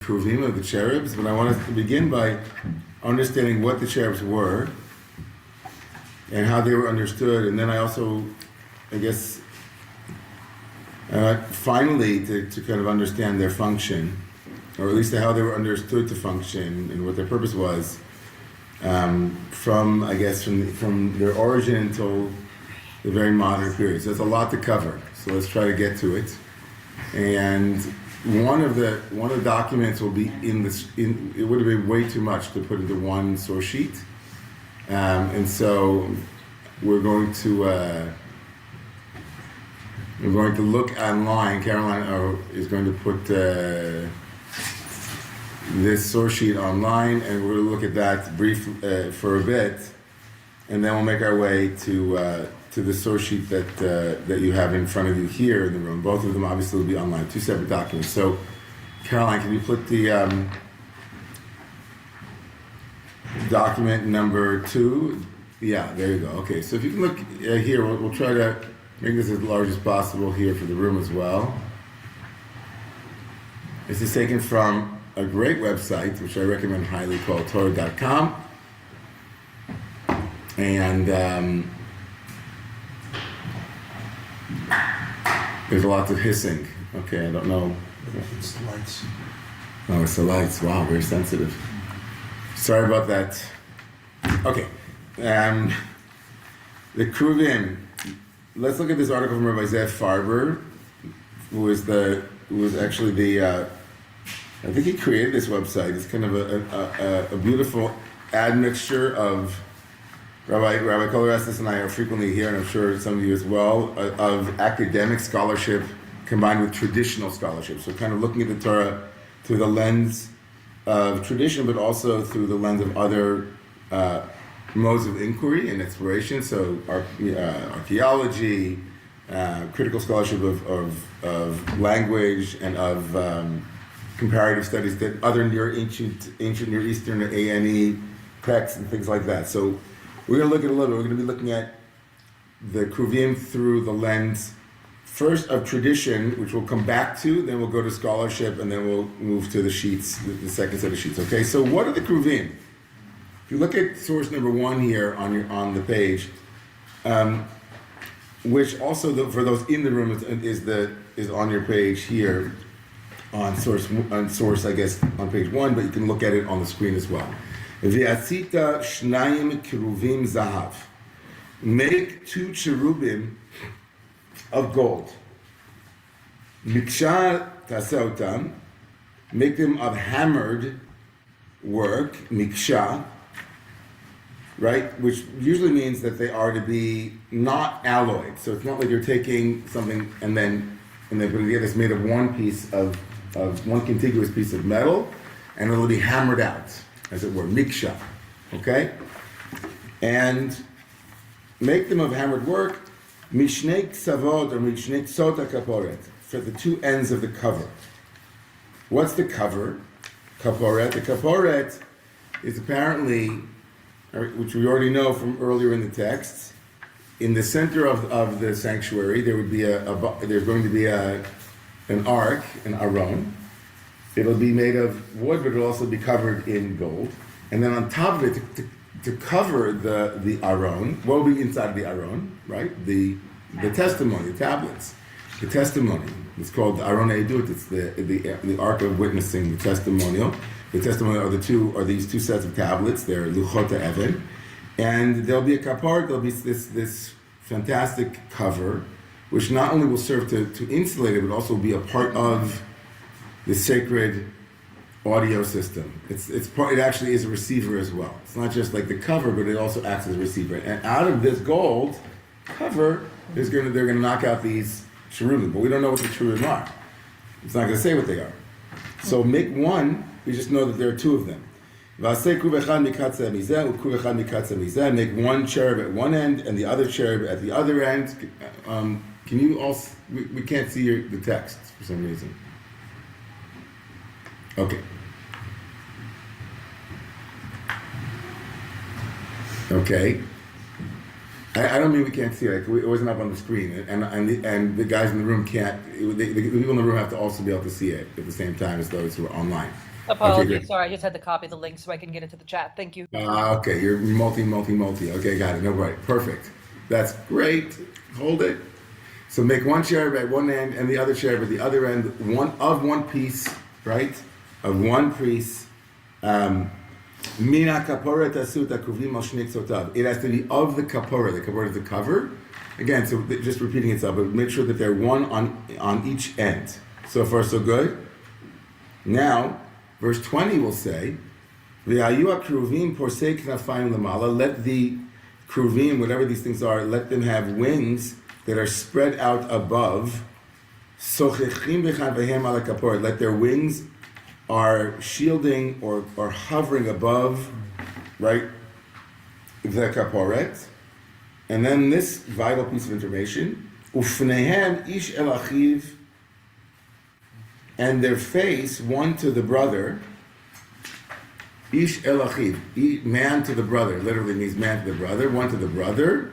Kruvim of the cherubs, but I want us to begin by understanding what the cherubs were and how they were understood, and then I also, I guess, finally to kind of understand their function, or at least how they were understood to function and what their purpose was, from their origin until the very modern period. So there's a lot to cover. So let's try to get to it. And one of the documents will be it would have been way too much to put into one source sheet, and so we're going to look online. Caroline is going to put this source sheet online, and we're going to look at that for a bit, and then we'll make our way to the source sheet that you have in front of you here in the room. Both of them obviously will be online, two separate documents. So, Caroline, can you put the document number 2? Yeah, there you go. Okay, so if you can look here, we'll try to make this as large as possible here for the room as well. This is taken from a great website, which I recommend highly, called Torah.com. And there's lots of hissing. Okay, I don't know. It's the lights. Oh, it's the lights. Wow, very sensitive. Sorry about that. Okay. The Kruvim. Let's look at this article from Rabbi Zev Farber, who was actually the I think he created this website. It's kind of a beautiful admixture of Rabbi Kolorestis and I are frequently here, and I'm sure some of you as well, of academic scholarship combined with traditional scholarship. So kind of looking at the Torah through the lens of tradition, but also through the lens of other modes of inquiry and exploration. So archaeology, critical scholarship of language, and of comparative studies that other ancient Near Eastern A&E texts and things like that. So we're going to look at a little bit. We're going to be looking at the Kruvim through the lens, first of tradition, which we'll come back to, then we'll go to scholarship, and then we'll move to the sheets, the second set of sheets. Okay, so what are the Kruvim? If you look at source number 1 here on the page, which also for those in the room is on your page here on source I guess on page 1, but you can look at it on the screen as well. V'atzita shnayim keruvim zahav. Make 2 cherubim of gold. Miksha taseh otam. Make them of hammered work, miksha, right? Which usually means that they are to be not alloyed. So it's not like you're taking something and then putting it together. It's made of one piece of one contiguous piece of metal, and it'll be hammered out, as it were, miksha, okay? And make them of hammered work, mishnei ksavot or mishnei ksota kaporet, for the 2 ends of the cover. What's the cover? Kaporet. The kaporet is apparently, which we already know from earlier in the texts, in the center of the sanctuary there would be there's going to be an ark, an aron. It'll be made of wood, but it'll also be covered in gold. And then on top of it, to cover the aron, what will be inside the aron, right? The testimony, the tablets, the testimony. It's called the Aron Edut. It's the ark of witnessing, the testimonial. The testimonial are these 2 sets of tablets. They're luchot even, and there'll be a kapar. There'll be this fantastic cover, which not only will serve to insulate it, but also be a part of the sacred audio system. It actually is a receiver as well. It's not just like the cover, but it also acts as a receiver. And out of this gold cover, they're going to knock out these cherubim, but we don't know what the cherubim are. It's not going to say what they are. So make one. We just know that there are 2 of them. Make one cherub at one end and the other cherub at the other end. Can you also? We can't see the text for some reason. Okay. Okay. I don't mean we can't see it. It wasn't up on the screen, and the guys in the room can't. The people in the room have to also be able to see it at the same time as those who are online. Okay, Apologies. great. Sorry, I just had to copy the link so I can get into the chat. Thank you. Okay, you're multi. Okay, got it. No, right. Perfect. That's great. Hold it. So make one cherub at one end and the other cherub at the other end, one piece, right? Of one piece. Mina kapora tasuta kuvim al shnei ktsotav. It has to be of the kapora. The kapora is the cover. Again, so just repeating itself, but make sure that they're one on each end. So far, so good. Now, verse 20 will say, "V'ayu kruvim porsei knafayim lamala." Let the kruvim, whatever these things are, let them have wings that are spread out above. Sochechim b'chanvahem ala kapor. Let their wings are shielding or hovering above, right, the kaporet. And then this vital piece of information, ufnehem ish el achiv, and their face, one to the brother, ish el achiv, man to the brother, literally means man to the brother, one to the brother,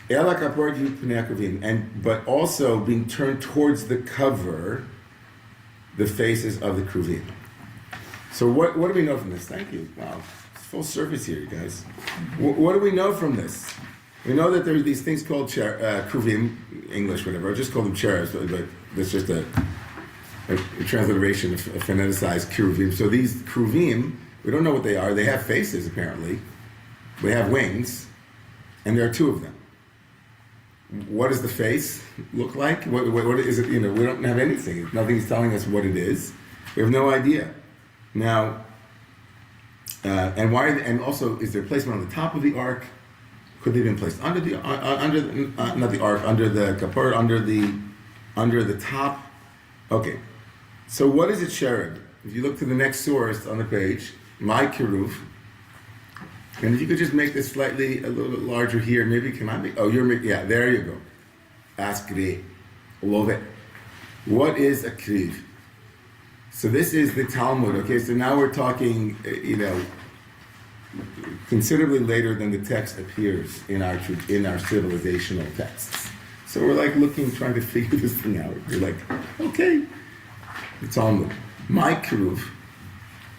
el kaporet pnei hakuvim, and but also being turned towards the cover, the faces of the kruvim. So what do we know from this? Thank you. Wow. Full service here, you guys. What do we know from this? We know that there's these things called kruvim, English, whatever. I just call them cherubs, but that's just a transliteration of phoneticized kruvim. So these kruvim, we don't know what they are. They have faces, apparently. They have wings, and there are two of them. What does the face look like? What is it? You know, we don't have anything. Nothing's telling us what it is. We have no idea. Now, and why? And also, is there placement on the top of the ark? Could they have been placed under the not the ark, under the kapor, under the top? Okay. So what is a cherub? If you look to the next source on the page, my kiruv. And if you could just make this slightly a little bit larger here, maybe can I make? Oh, yeah. There you go. Ask Kri. Love it. What is a kriv? So this is the Talmud. Okay, so now we're talking, considerably later than the text appears in our civilizational texts. So we're like trying to figure this thing out. We're like, okay, the Talmud. My kiruv,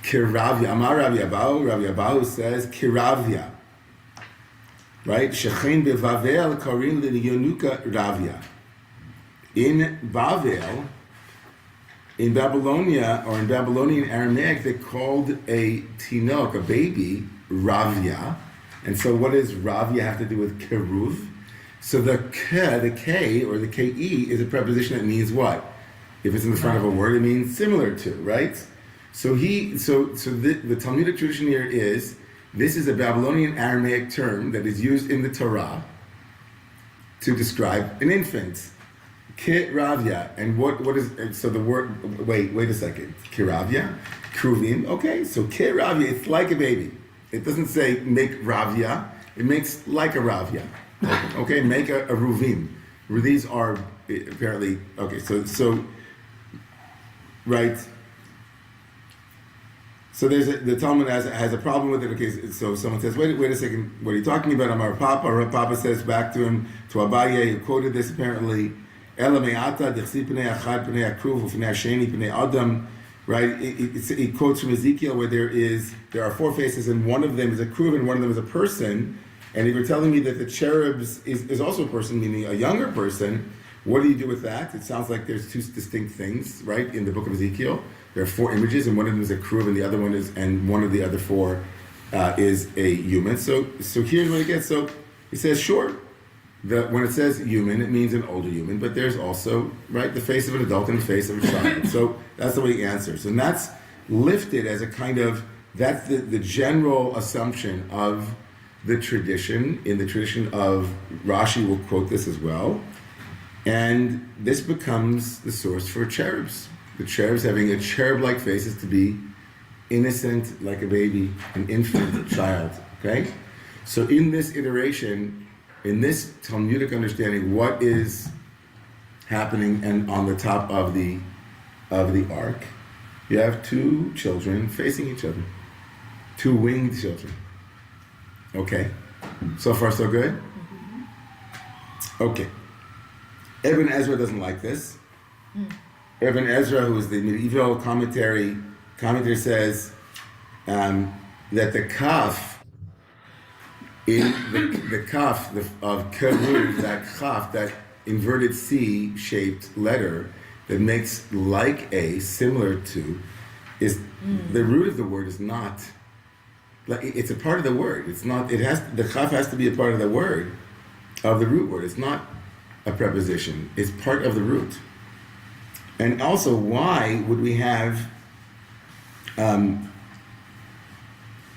kiravya. Amar Rabbi Abahu says kiravya. Right? Shechein bevavel karin l'yonuka ravya. In Bavel, in Babylonia, or in Babylonian Aramaic, they called a tinok, a baby, ravya. And so what does ravya have to do with keruv? So the K, or the K-E, is a preposition that means what? If it's in the front of a word, it means similar to, right? So the Talmudic tradition here is, this is a Babylonian Aramaic term that is used in the Torah to describe an infant. Kiravya, and what is, so the word, wait a second, kiravya, kruvim, okay, so kiravya, it's like a baby. It doesn't say make ravya, it makes like a ravya. Okay, make a ruvim. These are apparently, okay, so right. So the Talmud has a problem with it. Okay, so someone says, wait a second, what are you talking about? Amar Papa, or Papa says back to him, to Abaye, who quoted this apparently, right? It quotes from Ezekiel where there are four faces and one of them is a kruv and one of them is a person. And if you're telling me that the cherubs is also a person, meaning a younger person, what do you do with that? It sounds like there's two distinct things, right? In the book of Ezekiel, there are four images, and one of them is a kruv, and the other one is, and one of the other four is a human. So here's what it gets. So he says, sure. When it says human, it means an older human, but there's also, right, the face of an adult and the face of a child. So that's the way he answers. And that's lifted as a kind of, that's the general assumption of the tradition. In the tradition of, Rashi will quote this as well. And this becomes the source for cherubs. The cherubs having a cherub-like face is to be innocent, like a baby, an infant, a child, okay? So in this iteration, in this Talmudic understanding, what is happening and on the top of the ark, you have two children facing each other, two winged children. Okay, so far so good. Okay, Ibn Ezra doesn't like this. Ibn Ezra, who is the medieval commentator says that the kaf in the kaf of keruv, that kaf, that inverted C-shaped letter that makes like a, similar to, is the root of the word is not like it's a part of the word. It's not. It has the chaf has to be a part of the word, of the root word. It's not a preposition. It's part of the root. And also, why would we have?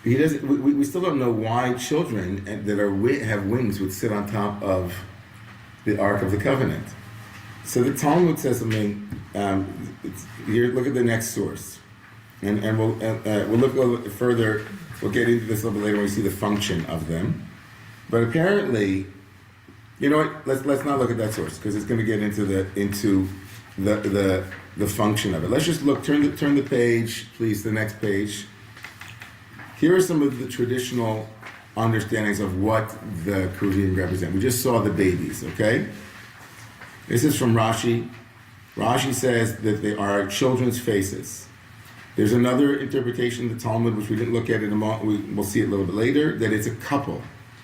He doesn't. We still don't know why children that have wings would sit on top of the Ark of the Covenant. So the Talmud says something. Here, look at the next source, and we'll look a little bit further. We'll get into this a little bit later when we see the function of them. But apparently, you know what? Let's not look at that source because it's going to get into the function of it. Let's just look. Turn the page, please. The next page. Here are some of the traditional understandings of what the Keruvim represent. We just saw the babies. Okay. This is from Rashi. Rashi says that they are children's faces. There's another interpretation of the Talmud, which we didn't look at in a moment. We'll see it a little bit later, that it's a couple.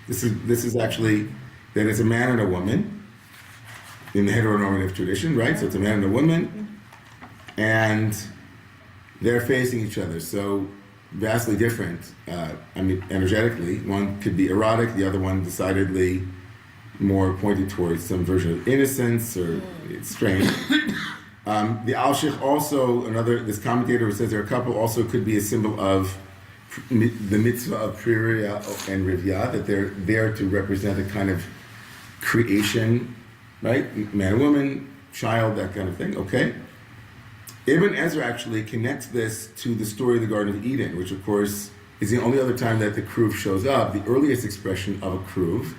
This is actually, that it's a man and a woman in the heteronormative tradition, right? So it's a man and a woman, and they're facing each other. So vastly different, energetically. One could be erotic, the other one decidedly more pointed towards some version of innocence, or it's strange. The Al-Sheikh also, this commentator who says they're a couple, also could be a symbol of the mitzvah of Pririya and Rivya, that they're there to represent a kind of creation, right? Man, woman, child, that kind of thing, okay? Ibn Ezra actually connects this to the story of the Garden of Eden, which of course is the only other time that the kruv shows up. The earliest expression of a kruv,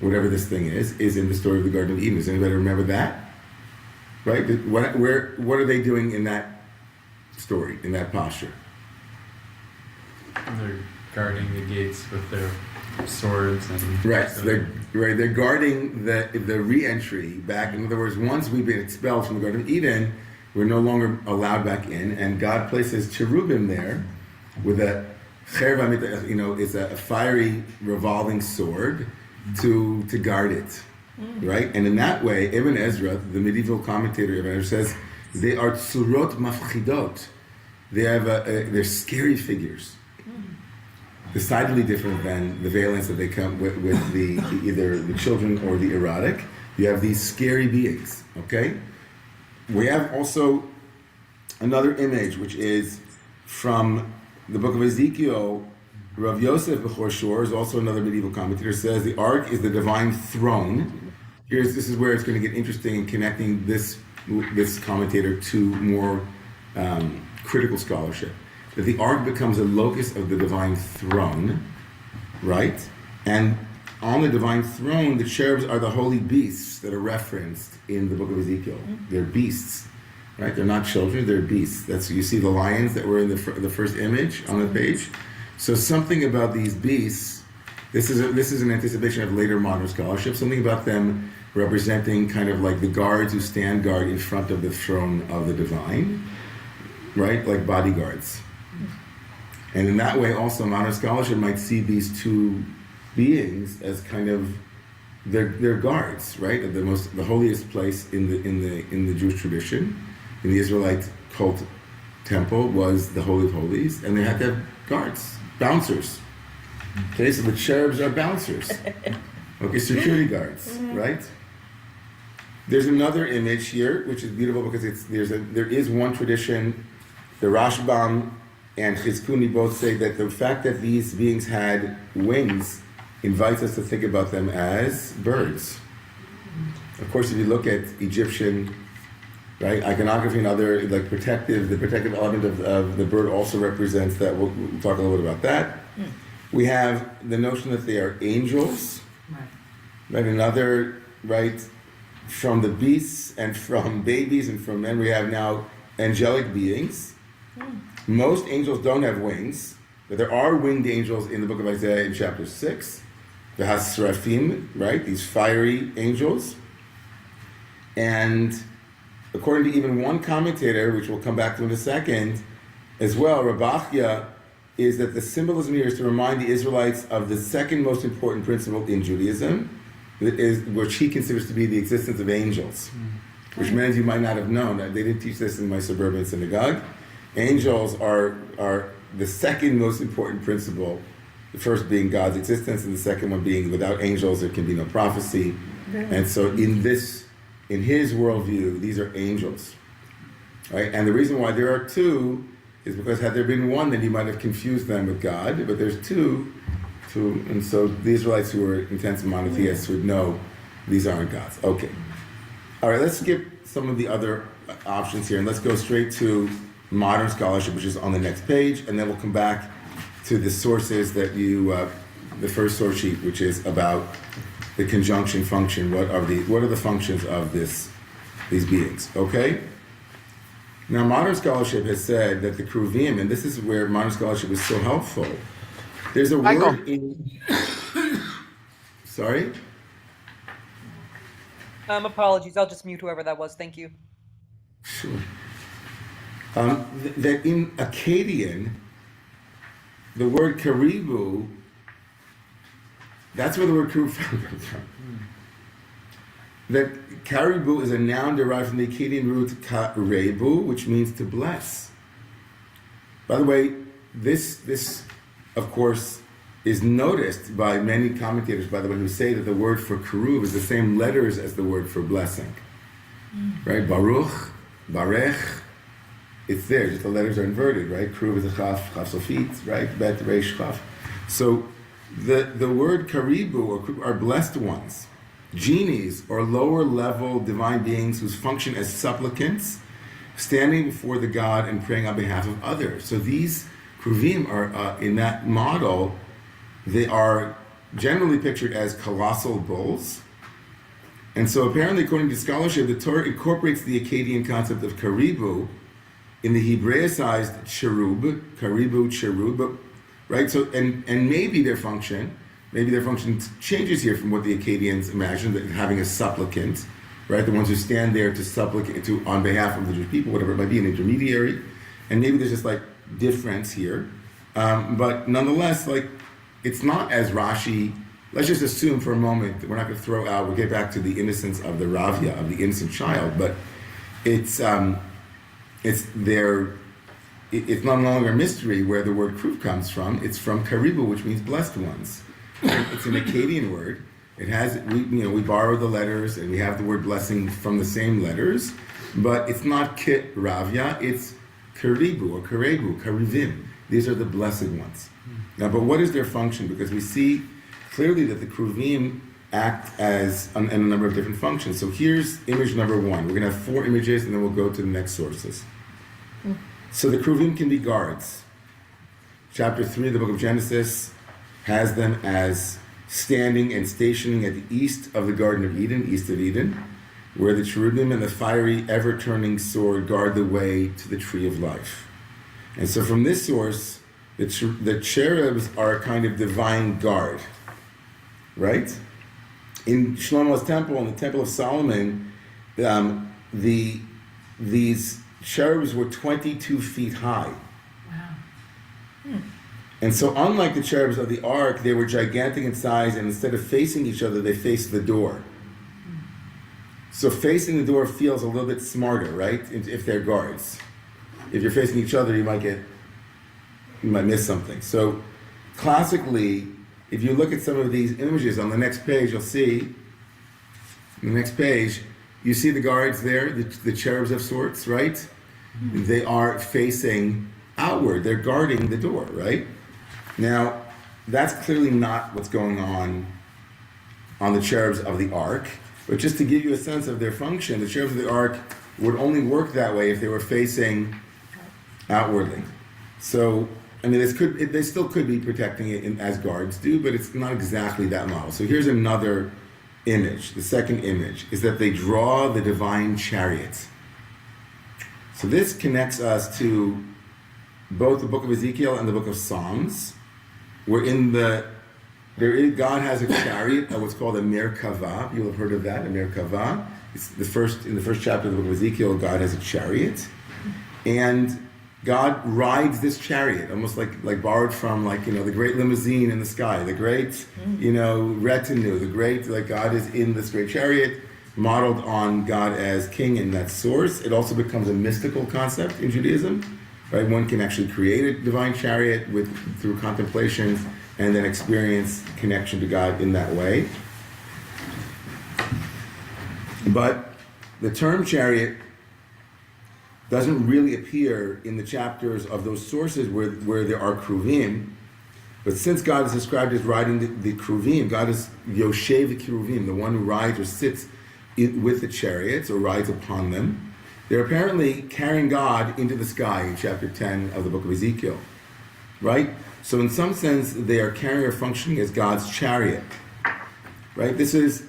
whatever this thing is in the story of the Garden of Eden. Does anybody remember that? Right? What are they doing in that story, in that posture? They're guarding the gates with their swords and right. So they're guarding the re-entry back. In other words, once we've been expelled from the Garden of Eden, we're no longer allowed back in, and God places cherubim there with a cherva, it's a fiery revolving sword to guard it. Right? And in that way, Ibn Ezra, the medieval commentator Ibn Ezra, says they are tsurot mafchidot. They're scary figures. Decidedly different than the valence that they come with either the children or the erotic. You have these scary beings. Okay? We have also another image, which is from the book of Ezekiel. Rav Yosef Bechor Shor is also another medieval commentator, says the ark is the divine throne. This is where it's going to get interesting in connecting this commentator to more critical scholarship. That the ark becomes a locus of the divine throne, right? And on the divine throne, the cherubs are the holy beasts that are referenced in the book of Ezekiel. They're beasts, right? They're not children, they're beasts. That's, you see the lions that were in the first image on the page. So something about these beasts, this is an anticipation of later modern scholarship, something about them representing kind of like the guards who stand guard in front of the throne of the divine, right? Like bodyguards. And in that way also modern scholarship might see these two beings as kind of they're guards, right? Of the holiest place in the Jewish tradition, in the Israelite cult temple was the Holy of Holies, and they had to have guards, bouncers. Okay, so the cherubs are bouncers. Okay, security guards, right? There's another image here, which is beautiful because there is one tradition. The Rashbam and Chizkuni both say that the fact that these beings had wings invites us to think about them as birds. Of course, if you look at Egyptian, right, iconography and other the protective element of the bird also represents that. We'll talk a little bit about that. We have the notion that they are angels, right? Another, right, from the beasts and from babies and from men, we have now angelic beings. Most angels don't have wings, but there are winged angels in the book of Isaiah in chapter 6. The Hasrafim, right, these fiery angels. And according to even one commentator, which we'll come back to in a second, as well, Rabachia, is that the symbolism here is to remind the Israelites of the second most important principle in Judaism, which he considers to be the existence of angels, which many of you might not have known. They didn't teach this in my suburban synagogue. Angels are the second most important principle, the first being God's existence, and the second one being without angels there can be no prophecy. And so in his worldview, these are angels, right? And the reason why there are two is because had there been one, then you might have confused them with God, but there's two, and so the Israelites who are intense monotheists would know these aren't gods. Okay. All right, let's skip some of the other options here, and let's go straight to modern scholarship, which is on the next page, and then we'll come back to the sources that the first source sheet, which is about the conjunction function. What are the functions of these beings? Okay. Now, modern scholarship has said that the Kruvim, and this is where modern scholarship is so helpful. There's a word in. Sorry. Apologies. I'll just mute whoever that was. Thank you. Sure. That in Akkadian, the word karibu, that's where the word karibu comes from. That karibu is a noun derived from the Akkadian root karebu, which means to bless. By the way, this of course is noticed by many commentators, by the way, who say that the word for karuv is the same letters as the word for blessing. Right? Baruch, barech, it's there, just the letters are inverted, right? Karuv is a chaf, chaf sofit, right? Bet, reish, chaf. So the word karibu are blessed ones. Genies or lower level divine beings whose function as supplicants, standing before the God and praying on behalf of others. So these Kruvim are, in that model, they are generally pictured as colossal bulls. And so apparently, according to scholarship, the Torah incorporates the Akkadian concept of karibu in the Hebraicized cherub, karibu, cherub, right? So, and maybe their function changes here from what the Akkadians imagined, that having a supplicant, right? The ones who stand there to supplicate on behalf of the Jewish people, whatever it might be, an intermediary. And maybe there's just like difference here. But nonetheless, like, it's not as Rashi, let's just assume for a moment that we're not going to throw out, we'll get back to the innocence of the Ravya, of the innocent child, but it's no longer a mystery where the word kruv comes from. It's from karibu, which means blessed ones. It's an Akkadian word. It has, we borrow the letters and we have the word blessing from the same letters, but it's not kit ravya, it's karibu or karebu, karivim. These are the blessed ones. Now, but what is their function? Because we see clearly that the kruvim act as in a number of different functions. So here's image number one. We're going to have 4 images and then we'll go to the next sources. So the kruvim can be guards. Chapter 3 of the book of Genesis has them as standing and stationing at the east of the Garden of Eden, east of Eden, where the cherubim and the fiery, ever-turning sword guard the way to the tree of life. And so from this source, the cherubs are a kind of divine guard, right? In Shlomo's temple, in the Temple of Solomon, these cherubs were 22 feet high. Wow. And so unlike the cherubs of the ark, they were gigantic in size, and instead of facing each other, they faced the door. So facing the door feels a little bit smarter, right? If they're guards. If you're facing each other, you might miss something. So classically, if you look at some of these images on the next page, you'll see, on the next page, you see the guards there, the cherubs of sorts, right? Mm-hmm. They are facing outward. They're guarding the door, right? Now, that's clearly not what's going on the cherubs of the ark. But just to give you a sense of their function, the cherubs of the ark would only work that way if they were facing outwardly. So, I mean, they still could be protecting it as guards do, but it's not exactly that model. So here's another image. The second image is that they draw the divine chariot. So this connects us to both the book of Ezekiel and the book of Psalms, where God has a chariot, what's called a merkava. You'll have heard of that, a merkava. it's in the first chapter of the book of Ezekiel, God has a chariot, and God rides this chariot, almost like borrowed from the great limousine in the sky, the great retinue, the great God is in this great chariot, modeled on God as king in that source. It also becomes a mystical concept in Judaism, right? One can actually create a divine chariot through contemplation and then experience connection to God in that way. But the term chariot doesn't really appear in the chapters of those sources where there are kruvim. But since God is described as riding the kruvim, God is Yoshev the kruvim, the one who rides or sits with the chariots or rides upon them. They're apparently carrying God into the sky in chapter 10 of the book of Ezekiel, right? So in some sense, they are carrying or functioning as God's chariot, right? This is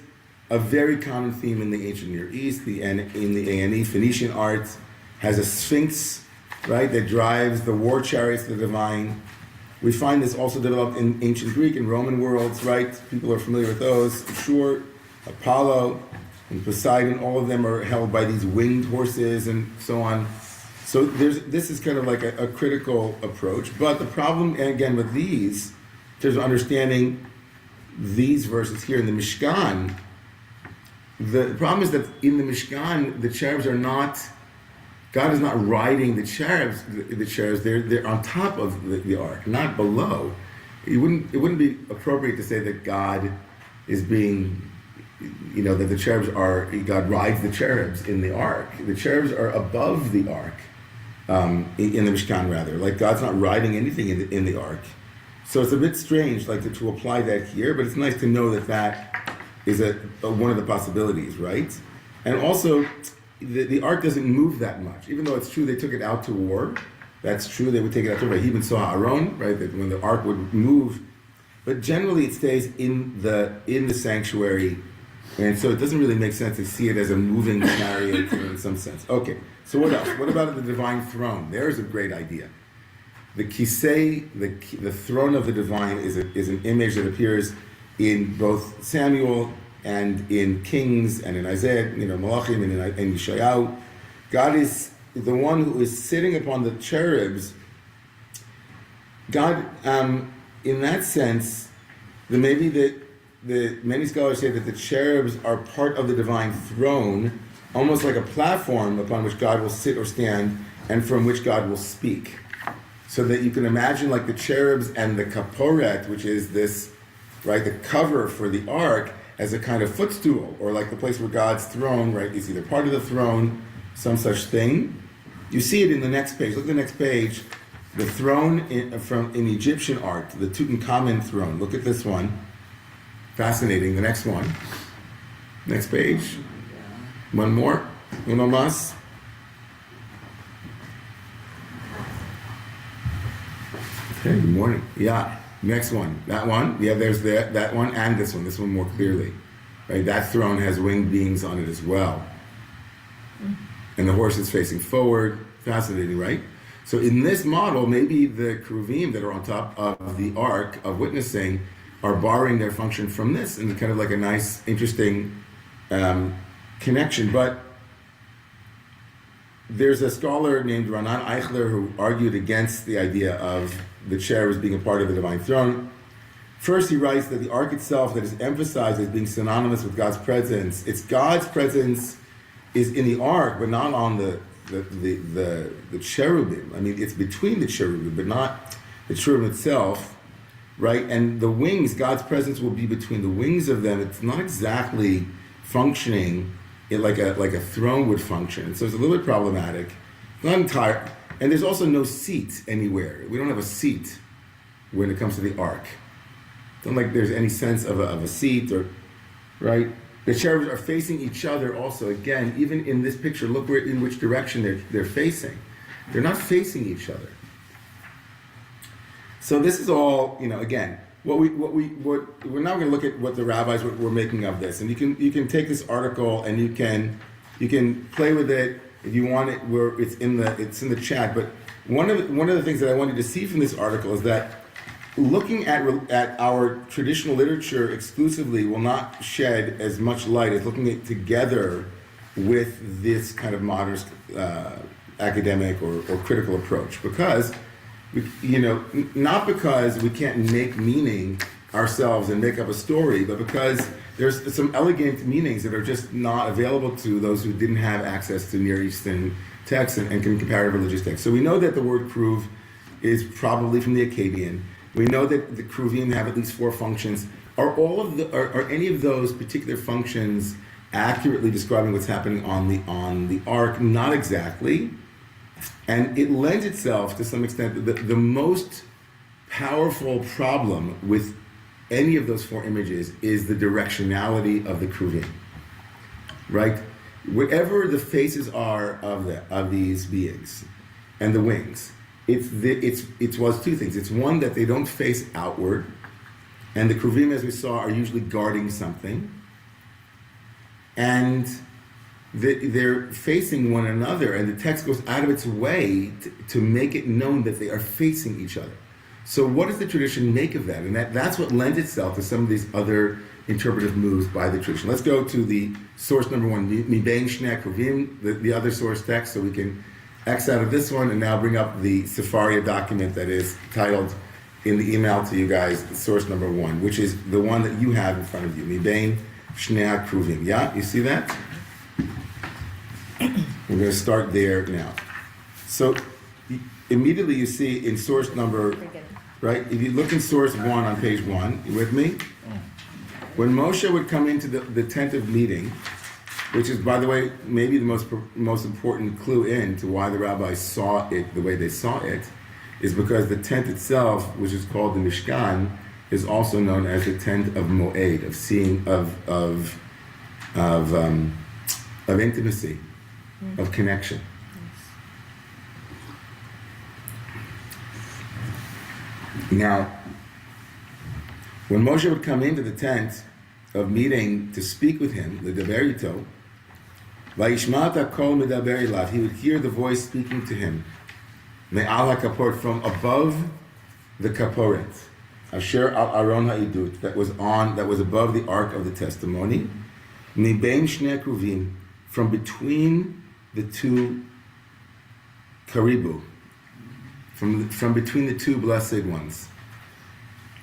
a very common theme in the ancient Near East. In the A&E Phoenician art has a sphinx, right, that drives the war chariots of the divine. We find this also developed in ancient Greek and Roman worlds, right? People are familiar with those, for sure. Apollo and Poseidon, all of them are held by these winged horses and so on. So this is kind of like a critical approach. But the problem, again, with these, in terms of understanding these verses here in the Mishkan, the problem is that in the Mishkan, the cherubs are not, God is not riding the cherubs. They're on top of the ark, not below. It wouldn't be appropriate to say that God is being, that the cherubs God rides the cherubs in the ark. The cherubs are above the ark, in the Mishkan rather. Like God's not riding anything in the ark. So it's a bit strange, to apply that here. But it's nice to know that is one of the possibilities, right? And also, the ark doesn't move that much, even though it's true they took it out to war. That's true, they would take it out to war. He even saw Aaron, right? That when the ark would move, but generally it stays in the sanctuary, and so it doesn't really make sense to see it as a moving chariot in some sense. Okay, so what else? What about the divine throne? There's a great idea. The kisei, the throne of the divine, is an image that appears in both Samuel and in Kings and in Isaiah, Malachim and in Yeshayahu. God is the one who is sitting upon the cherubs. God, in that sense, many scholars say that the cherubs are part of the divine throne, almost like a platform upon which God will sit or stand, and from which God will speak. So that you can imagine like the cherubs and the kaporet, which is this, right, the cover for the ark, as a kind of footstool, or like the place where God's throne, right, is either part of the throne, some such thing. You see it in the next page. Look at the next page. The throne in Egyptian art, the Tutankhamun throne. Look at this one. Fascinating. The next one. Next page. One more. Uno más. Okay, good morning. Yeah. Next one, that one, yeah, there's that one and this one more clearly, right? That throne has winged beings on it as well. And the horse is facing forward, fascinating, right? So in this model, maybe the Kruvim that are on top of the Ark of Witnessing are borrowing their function from this, and kind of like a nice, interesting connection. But there's a scholar named Ranan Eichler who argued against the idea of the cherubs being a part of the divine throne. First, he writes that the ark itself that is emphasized as being synonymous with God's presence. It's God's presence is in the ark, but not on the cherubim. I mean, it's between the cherubim, but not the cherubim itself, right? And the wings, God's presence will be between the wings of them. It's not exactly functioning like a throne would function. And so it's a little bit problematic. Not entire. And there's also no seat anywhere. We don't have a seat when it comes to the ark. It's not like there's any sense of a seat, or right? The cherubs are facing each other also. Again, even in this picture, look in which direction they're facing. They're not facing each other. So this is all, again, we're now going to look at what the rabbis were making of this. And you can take this article and you can play with it if you want it, where it's in the chat. But one of the things that I wanted to see from this article is that looking at our traditional literature exclusively will not shed as much light as looking at together with this kind of modern academic or critical approach, because not because we can't make meaning ourselves and make up a story, but because there's some elegant meanings that are just not available to those who didn't have access to Near Eastern texts and comparative religious texts. So we know that the word kruv is probably from the Akkadian. We know that the kruvim have at least 4 functions. Are any of those particular functions accurately describing what's happening on the ark? Not exactly. And it lends itself to some extent. The most powerful problem with any of those 4 images is the directionality of the kruvim, right? Whatever the faces are of these beings and the wings, it was 2 things. It's one, that they don't face outward, and the kruvim, as we saw, are usually guarding something, and they're facing one another, and the text goes out of its way to make it known that they are facing each other. So what does the tradition make of that? And that's what lends itself to some of these other interpretive moves by the tradition. Let's go to the source number 1, Mibein Shnei Kruvim, the other source text, so we can X out of this one and now bring up the Sefaria document that is titled in the email to you guys, source number 1, which is the one that you have in front of you, Mibein Shnei Kruvim. Yeah, you see that? We're going to start there now. So immediately you see in source number, right? If you look in source 1 on page 1, you with me? When Moshe would come into the tent of meeting, which is, by the way, maybe the most important clue into why the rabbis saw it the way they saw it, is because the tent itself, which is called the Mishkan, is also known as the tent of Moed, of seeing, of intimacy, of connection. Now, when Moshe would come into the tent of meeting to speak with him, the Daber Ito, Vayishmata kol medaber ilav, he would hear the voice speaking to him, me'al ha'kapor, from above the kaporet, asher al aron ha'idut, that was above the ark of the testimony, mibein shnei kruvim, from between the 2 karibu, from between the 2 blessed ones,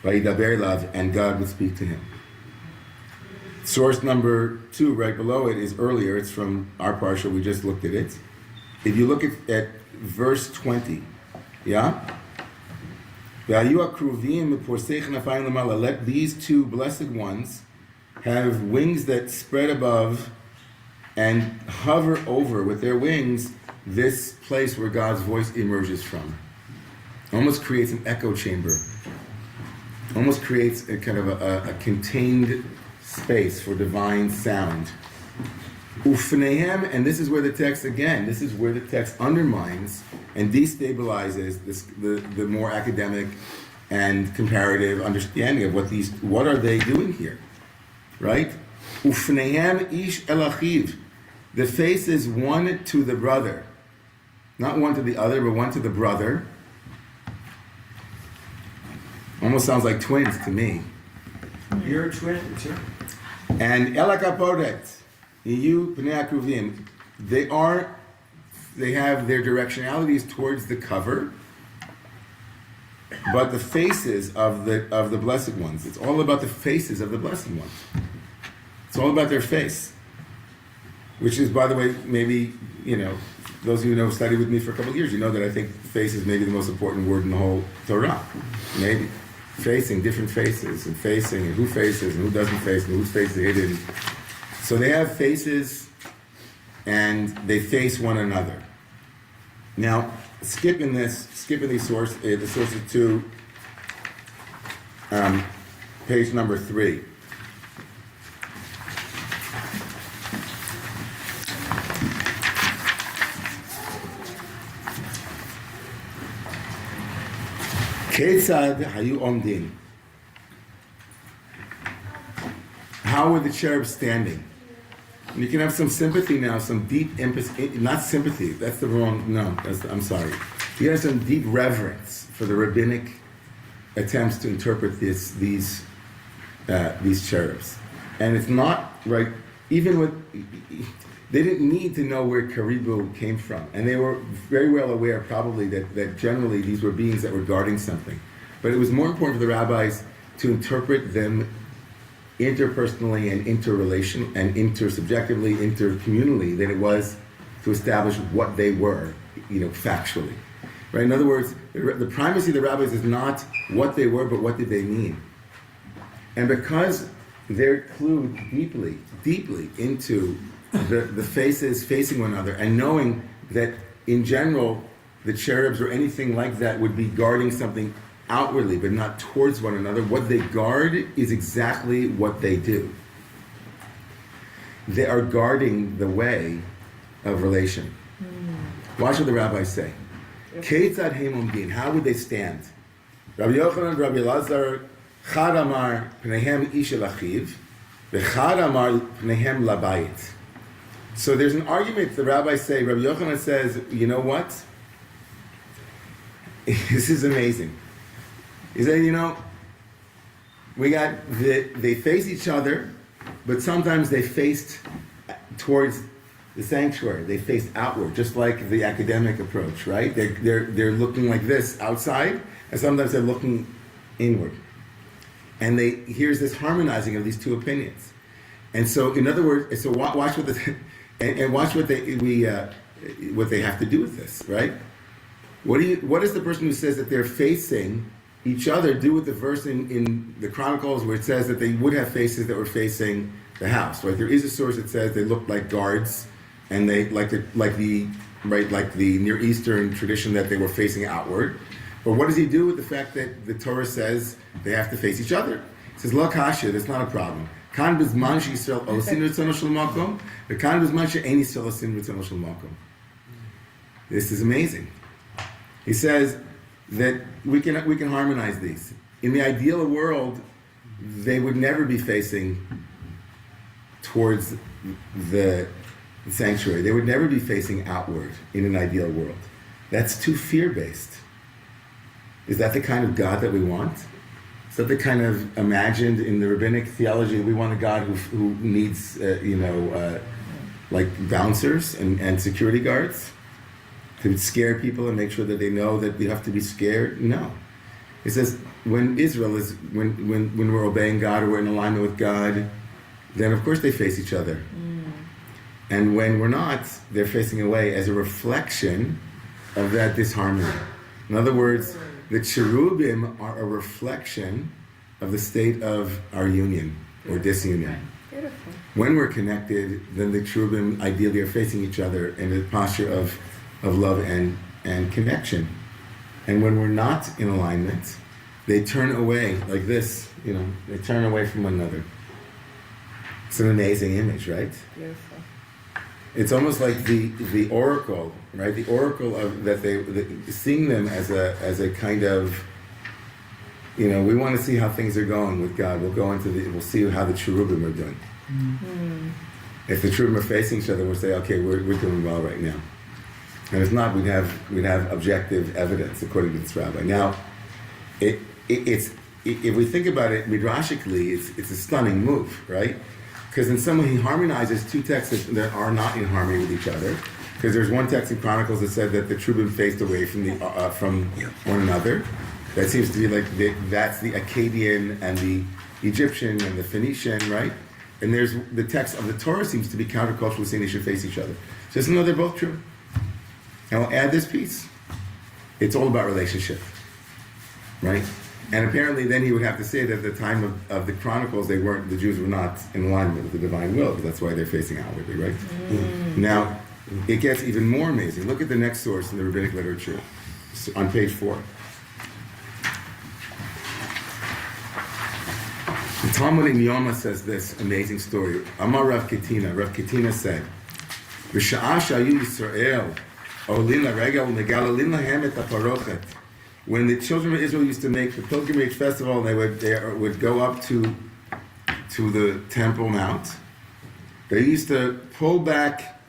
Vayidaber ilav, and God would speak to him. Source number 2, right below it, is earlier. It's from our parsha. We just looked at it. If you look at verse 20, yeah? Let these 2 blessed ones have wings that spread above and hover over with their wings this place where God's voice emerges from. Almost creates an echo chamber. Almost creates a kind of a contained space for divine sound. Ufnehem, and this is where the text undermines and destabilizes the more academic and comparative understanding of what are they doing here, right? Ufnehem ish elachiv, the face is one to the brother, not one to the other, but one to the brother. Almost sounds like twins to me. You're a twin, too. And elakaporet, you pnei kruvim, they have their directionalities towards the cover, but the faces of the blessed ones. It's all about the faces of the blessed ones. It's all about their face, which is, by the way, maybe those of you who studied with me for a couple of years, you know that I think face is maybe the most important word in the whole Torah. Maybe. Facing different faces, and who faces and who doesn't face and whose face is hidden. So they have faces and they face one another. Now, skipping these sources, the sources to page number 3. Ketzad hayu omdin. How were the cherubs standing? And you can have some sympathy now, some deep empathy, not sympathy, that's the wrong, no, I'm sorry. You have some deep reverence for the rabbinic attempts to interpret these cherubs. And it's not right, even with, They didn't need to know where Karibu came from. And they were very well aware, probably, that generally these were beings that were guarding something. But it was more important for the rabbis to interpret them interpersonally and interrelation and intersubjectively, intercommunally than it was to establish what they were, factually. Right? In other words, the primacy of the rabbis is not what they were, but what did they mean. And because they're clued deeply, deeply into the faces facing one another and knowing that in general the cherubs or anything like that would be guarding something outwardly but not towards one another, what they guard is exactly what they do. They are guarding the way of relation. Watch what the rabbis say. Keitzad heimomdin, how would they stand? Rabbi Yochanan, Rabbi Elazar, Chad amar pneihem ish el achiv, v'chad amar pneihem labayit. So there's an argument, the rabbis say, Rabbi Yochanan says, you know what? This is amazing. He said, they face each other, but sometimes they faced towards the sanctuary. They faced outward, just like the academic approach, right? They're looking like this outside, and sometimes they're looking inward. And here's this harmonizing of these two opinions. And so, in other words, watch what watch what they have to do with this, right? What does the person who says that they're facing each other do with the verse in the Chronicles where it says that they would have faces that were facing the house, right? There is a source that says they looked like guards, and they like the Near Eastern tradition that they were facing outward. But what does he do with the fact that the Torah says they have to face each other? It says, "Lo kasha," that's not a problem. Kan bizman she'Yisrael osin ritzono shel makom, v'kan bizman she'ein Yisrael osin ritzono shel makom. This is amazing. He says that we can harmonize these. In the ideal world, they would never be facing towards the sanctuary. They would never be facing outward in an ideal world. That's too fear-based. Is that the kind of God that we want? Is that the kind of imagined in the rabbinic theology we want a God who needs, like bouncers and security guards to scare people and make sure that they know that you have to be scared? No. It says when Israel is when we're obeying God or we're in alignment with God, then of course they face each other. And when we're not, they're facing away as a reflection of that disharmony. In other words, the cherubim are a reflection of the state of our union or disunion. Beautiful. When we're connected, then the cherubim ideally are facing each other in a posture of love and connection. And when we're not in alignment, they turn away like this, they turn away from one another. It's an amazing image, right? Beautiful. It's almost like the oracle, right? The oracle of seeing them as a kind of, we want to see how things are going with God. We'll see how the cherubim are doing. Mm-hmm. If the cherubim are facing each other, we'll say, okay, we're doing well right now. And if not, we'd have objective evidence according to this rabbi. Now, if we think about it midrashically, it's a stunning move, right? Because in some way he harmonizes two texts that are not in harmony with each other. Because there's one text in Chronicles that said that the cherubim faced away from one another. That seems to be like that's the Akkadian and the Egyptian and the Phoenician, right? And there's the text of the Torah seems to be countercultural, saying they should face each other. Just know they're both true. And we'll add this piece. It's all about relationship, right? And apparently then he would have to say that at the time of the Chronicles, the Jews were not in alignment with the divine will, because that's why they're facing outwardly, right? Now, it gets even more amazing. Look at the next source in the rabbinic literature, on page 4. The Talmud in Yoma says this amazing story. Amar Rav Ketina. Rav Ketina said, "V'sha'ah shayu Yisrael olin laregel megalalin lahem et haparochet." When the children of Israel used to make the pilgrimage festival, they would go up to the Temple Mount. They used to pull back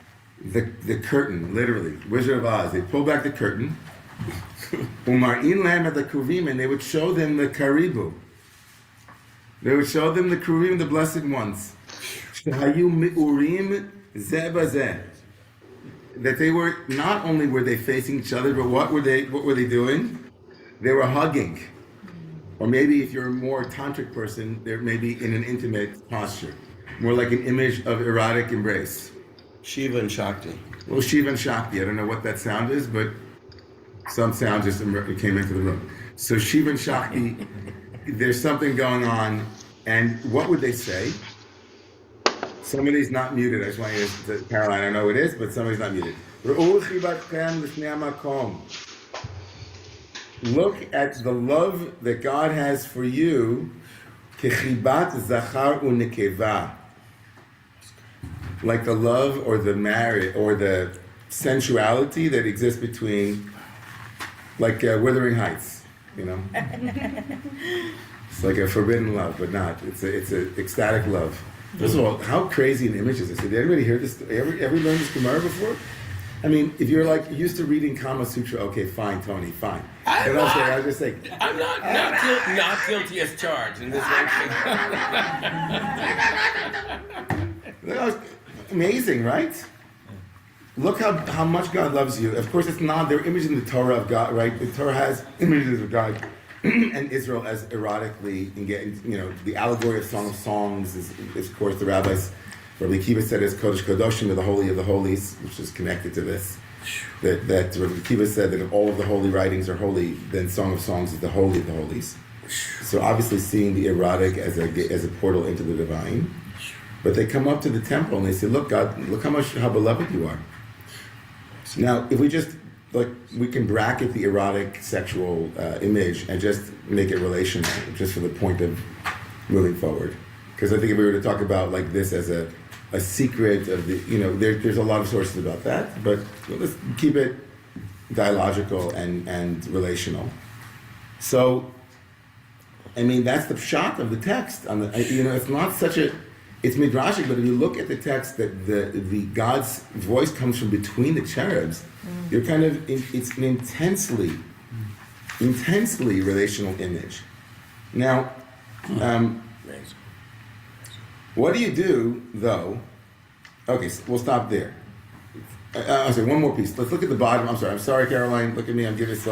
the curtain, literally, Wizard of Oz. They pull back the curtain. Umar'in lahem et hakuvim, and they would show them the karibu. They would show them the Kurim, the blessed ones. Shahayu mi'urim zeh bazeh. That they were, not only were they facing each other, but what were they doing? They were hugging. Or maybe if you're a more tantric person, they're maybe in an intimate posture. More like an image of erotic embrace. Shiva and Shakti. Well, Shiva and Shakti, I don't know what that sound is, but some sound just came into the room. So Shiva and Shakti, there's something going on, and what would they say? Somebody's not muted. I just want you to, Caroline, I know it is, but somebody's not muted. Look at the love that God has for you, kechibat zachar u'nekeva, like the love or the marriage or the sensuality that exists between, like Wuthering Heights, you know. It's like a forbidden love, but not. It's a ecstatic love. First of all, how crazy an image is this? Did anybody hear this? Ever learned this Gemara before? I mean, if you're like used to reading Kama Sutra, okay, fine, Tony, fine. I'm I was just saying. I'm not guilty as charged in this one. Amazing, right? Look how much God loves you. Of course, it's not. They're images in the Torah of God, right? The Torah has images of God and Israel as erotically engaged. You know, the allegory of Song of Songs is of course, the rabbis. Rabbi Akiva said is Kodesh Kodoshim, the Holy of the Holies, which is connected to this. That Rabbi Akiva said that if all of the holy writings are holy, then Song of Songs is the Holy of the Holies. So obviously seeing the erotic as a portal into the divine. But they come up to the temple and they say, look, God, look how beloved you are. Now, if we just, we can bracket the erotic sexual image and just make it relational, just for the point of moving forward. Because I think if we were to talk about like this as a secret of the, there's a lot of sources about that, but let's keep it dialogical and relational. So, I mean, that's the pshat of the text. It's not it's midrashic, but if you look at the text, that the God's voice comes from between the cherubs, you're kind of, it's an intensely relational image. Now, what do you do, though? Okay, so we'll stop there. I'll say one more piece. Let's look at the bottom. I'm sorry, Caroline. Look at me. I'm giving this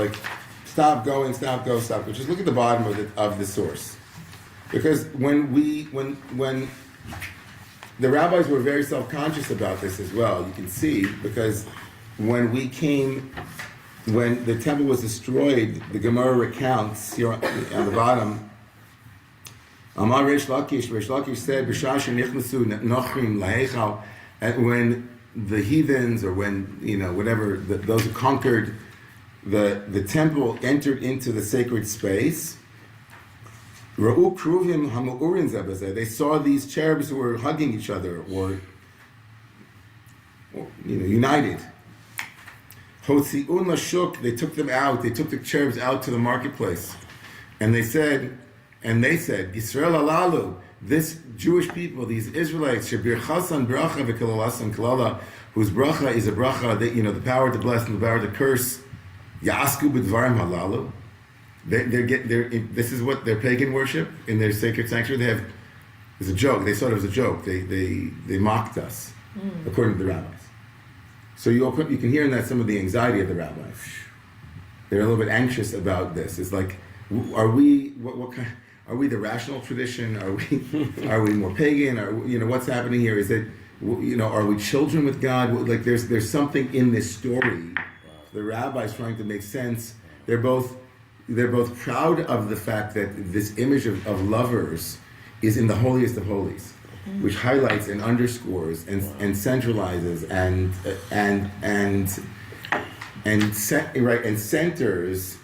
stop, go. Just look at the bottom of the source, because when the rabbis were very self-conscious about this as well. You can see, because when the temple was destroyed, the Gemara recounts here on the bottom. Amar Reish Lakish said, "B'shah shenichnasu nochrim lahechal," when the heathens, or when whatever those who conquered the temple entered into the sacred space. Ra'u kruvim hamu'urin zebazeh. They saw these cherubs who were hugging each other, or united. Hotzi'un lashuk. They took them out. They took the cherubs out to the marketplace, and they said, Yisrael alalu, this Jewish people, these Israelites, shebir chasan bracha v'kalalasan kalala, whose bracha is a bracha, the power to bless and the power to curse. Yasku b'dvarim halalu. This is what their pagan worship in their sacred sanctuary. It's a joke. They thought it was a joke. They mocked us, according to the rabbis. So you can hear in that some of the anxiety of the rabbis. They're a little bit anxious about this. It's like, are we what kind? Are we the rational tradition? Are we more pagan? What's happening here? Is it are we children with God? Like there's something in this story. The rabbis trying to make sense. They're both proud of the fact that this image of lovers is in the holiest of holies, which highlights and underscores and centralizes and centers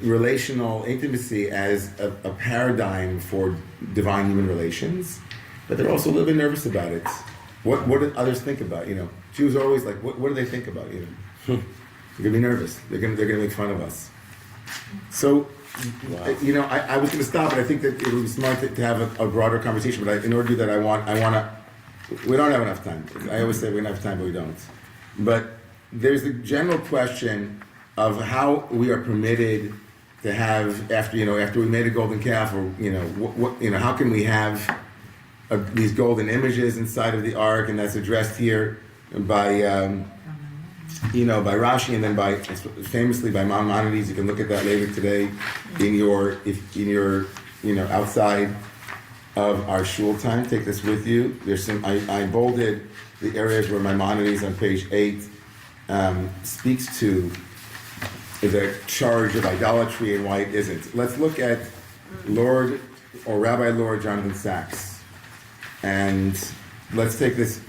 relational intimacy as a paradigm for divine human relations. But they're also a little bit nervous about it. What do others think about? Jews are always like, what do they think about? They're gonna be nervous. They're gonna make fun of us. So, I was going to stop, but I think that it would be smart to have a broader conversation. But in order to do that, I want to. We don't have enough time. I always say we don't have time, but we don't. But there's the general question of how we are permitted to have after we made a golden calf, or how can we have these golden images inside of the ark, and that's addressed here by by Rashi, and then famously by Maimonides. You can look at that later today in your outside of our shul time. Take this with you. There's some I bolded the areas where Maimonides on page 8 speaks to the charge of idolatry and why it isn't. Let's look at Lord or Rabbi Lord Jonathan Sachs, and let's take this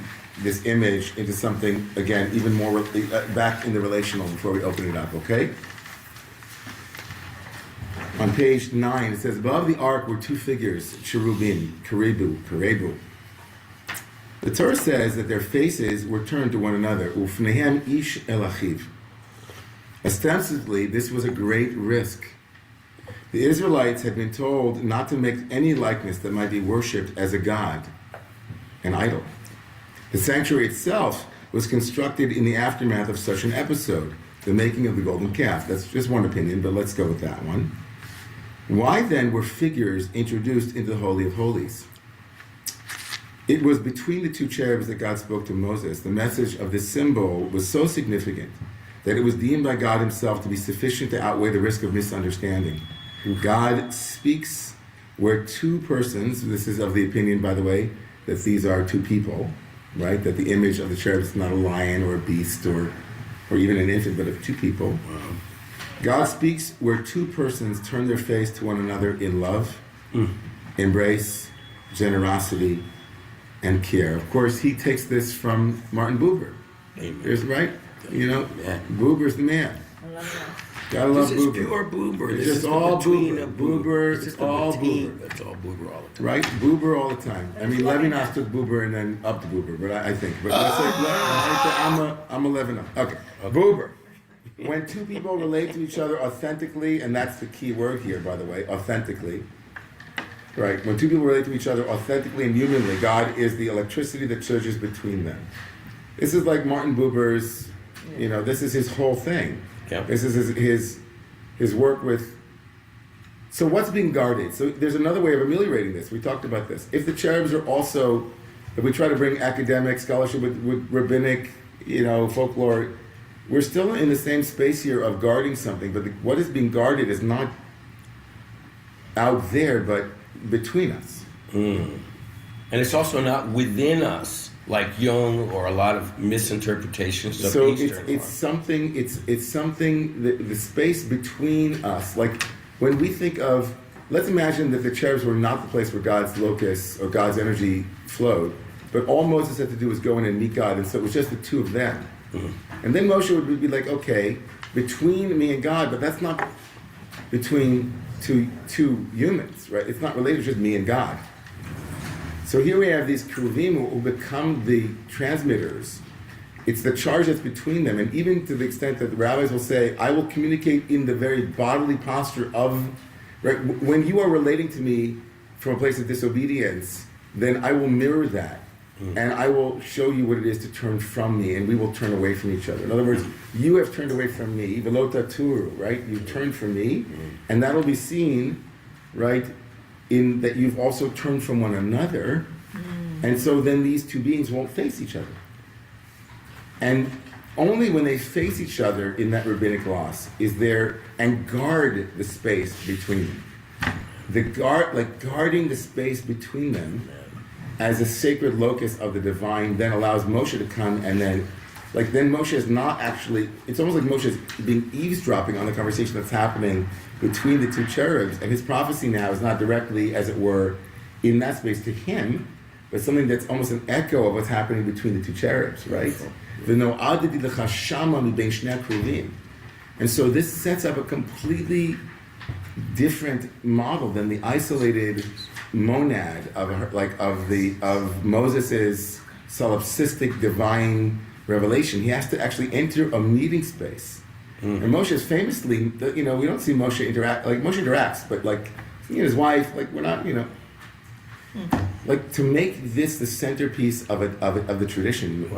image into something, again, even more back in the relational before we open it up, okay? On page 9, it says, above the ark were two figures, cherubim, kerebu. The Torah says that their faces were turned to one another, ufnehem ish el achiv. Ostensibly, this was a great risk. The Israelites had been told not to make any likeness that might be worshipped as a god, an idol. The sanctuary itself was constructed in the aftermath of such an episode, the making of the golden calf. That's just one opinion, but let's go with that one. Why then were figures introduced into the Holy of Holies? It was between the two cherubs that God spoke to Moses. The message of this symbol was so significant that it was deemed by God himself to be sufficient to outweigh the risk of misunderstanding. God speaks where two persons, this is of the opinion, by the way, that these are two people, right? That the image of the cherub is not a lion or a beast or even an infant, but of two people. Wow. God speaks where two persons turn their face to one another in love, embrace, generosity, and care. Of course, he takes this from Martin Buber. There's right, Buber's the man. I love that. Gotta love This is Buber. pure Buber. It's This just is all between Buber. a Buber, This is it's all Buber. That's all Buber all the time. Right? Buber all the time. I mean, Levinas took Buber and then up to Buber, but I think. But I'm a Levinas. Okay. Buber. When two people relate to each other authentically, and that's the key word here, by the way, authentically. Right? When two people relate to each other authentically and humanly, God is the electricity that surges between them. This is like Martin Buber's, this is his whole thing. Yeah. This is his work with. So what's being guarded? So there's another way of ameliorating this. We talked about this. If the cherubs are also, if we try to bring academic scholarship with rabbinic, folklore, we're still in the same space here of guarding something. But what is being guarded is not out there, but between us. And it's also not within us, like Jung or a lot of misinterpretations of So Eastern. it's something. It's something. The space between us, like when we think of. Let's imagine that the cherubs were not the place where God's locus or God's energy flowed, but all Moses had to do was go in and meet God, and so it was just the two of them. And then Moshe would be like, okay, between me and God, but that's not between two humans, right? It's not related, it's just me and God. So here we have these keruvim who become the transmitters. It's the charge that's between them, and even to the extent that the rabbis will say, I will communicate in the very bodily posture of, right? When you are relating to me from a place of disobedience, then I will mirror that. And I will show you what it is to turn from me, and we will turn away from each other. In other words, you have turned away from me, velota turu, right? You turned from me, and that'll be seen, right, in that you've also turned from one another, and so then these two beings won't face each other. And only when they face each other in that rabbinic loss is there, and guard the space between them. Guarding the space between them as a sacred locus of the divine then allows Moshe to come, and then Moshe is not actually, it's almost like Moshe is being eavesdropping on the conversation that's happening between the two cherubs, and his prophecy now is not directly, as it were, in that space to him, but something that's almost an echo of what's happening between the two cherubs, right? And so this sets up a completely different model than the isolated monad of Moses's solipsistic divine revelation. He has to actually enter a meeting space. And Moshe is famously, we don't see Moshe interact, like Moshe interacts, but his wife, we're not, to make this the centerpiece of the tradition,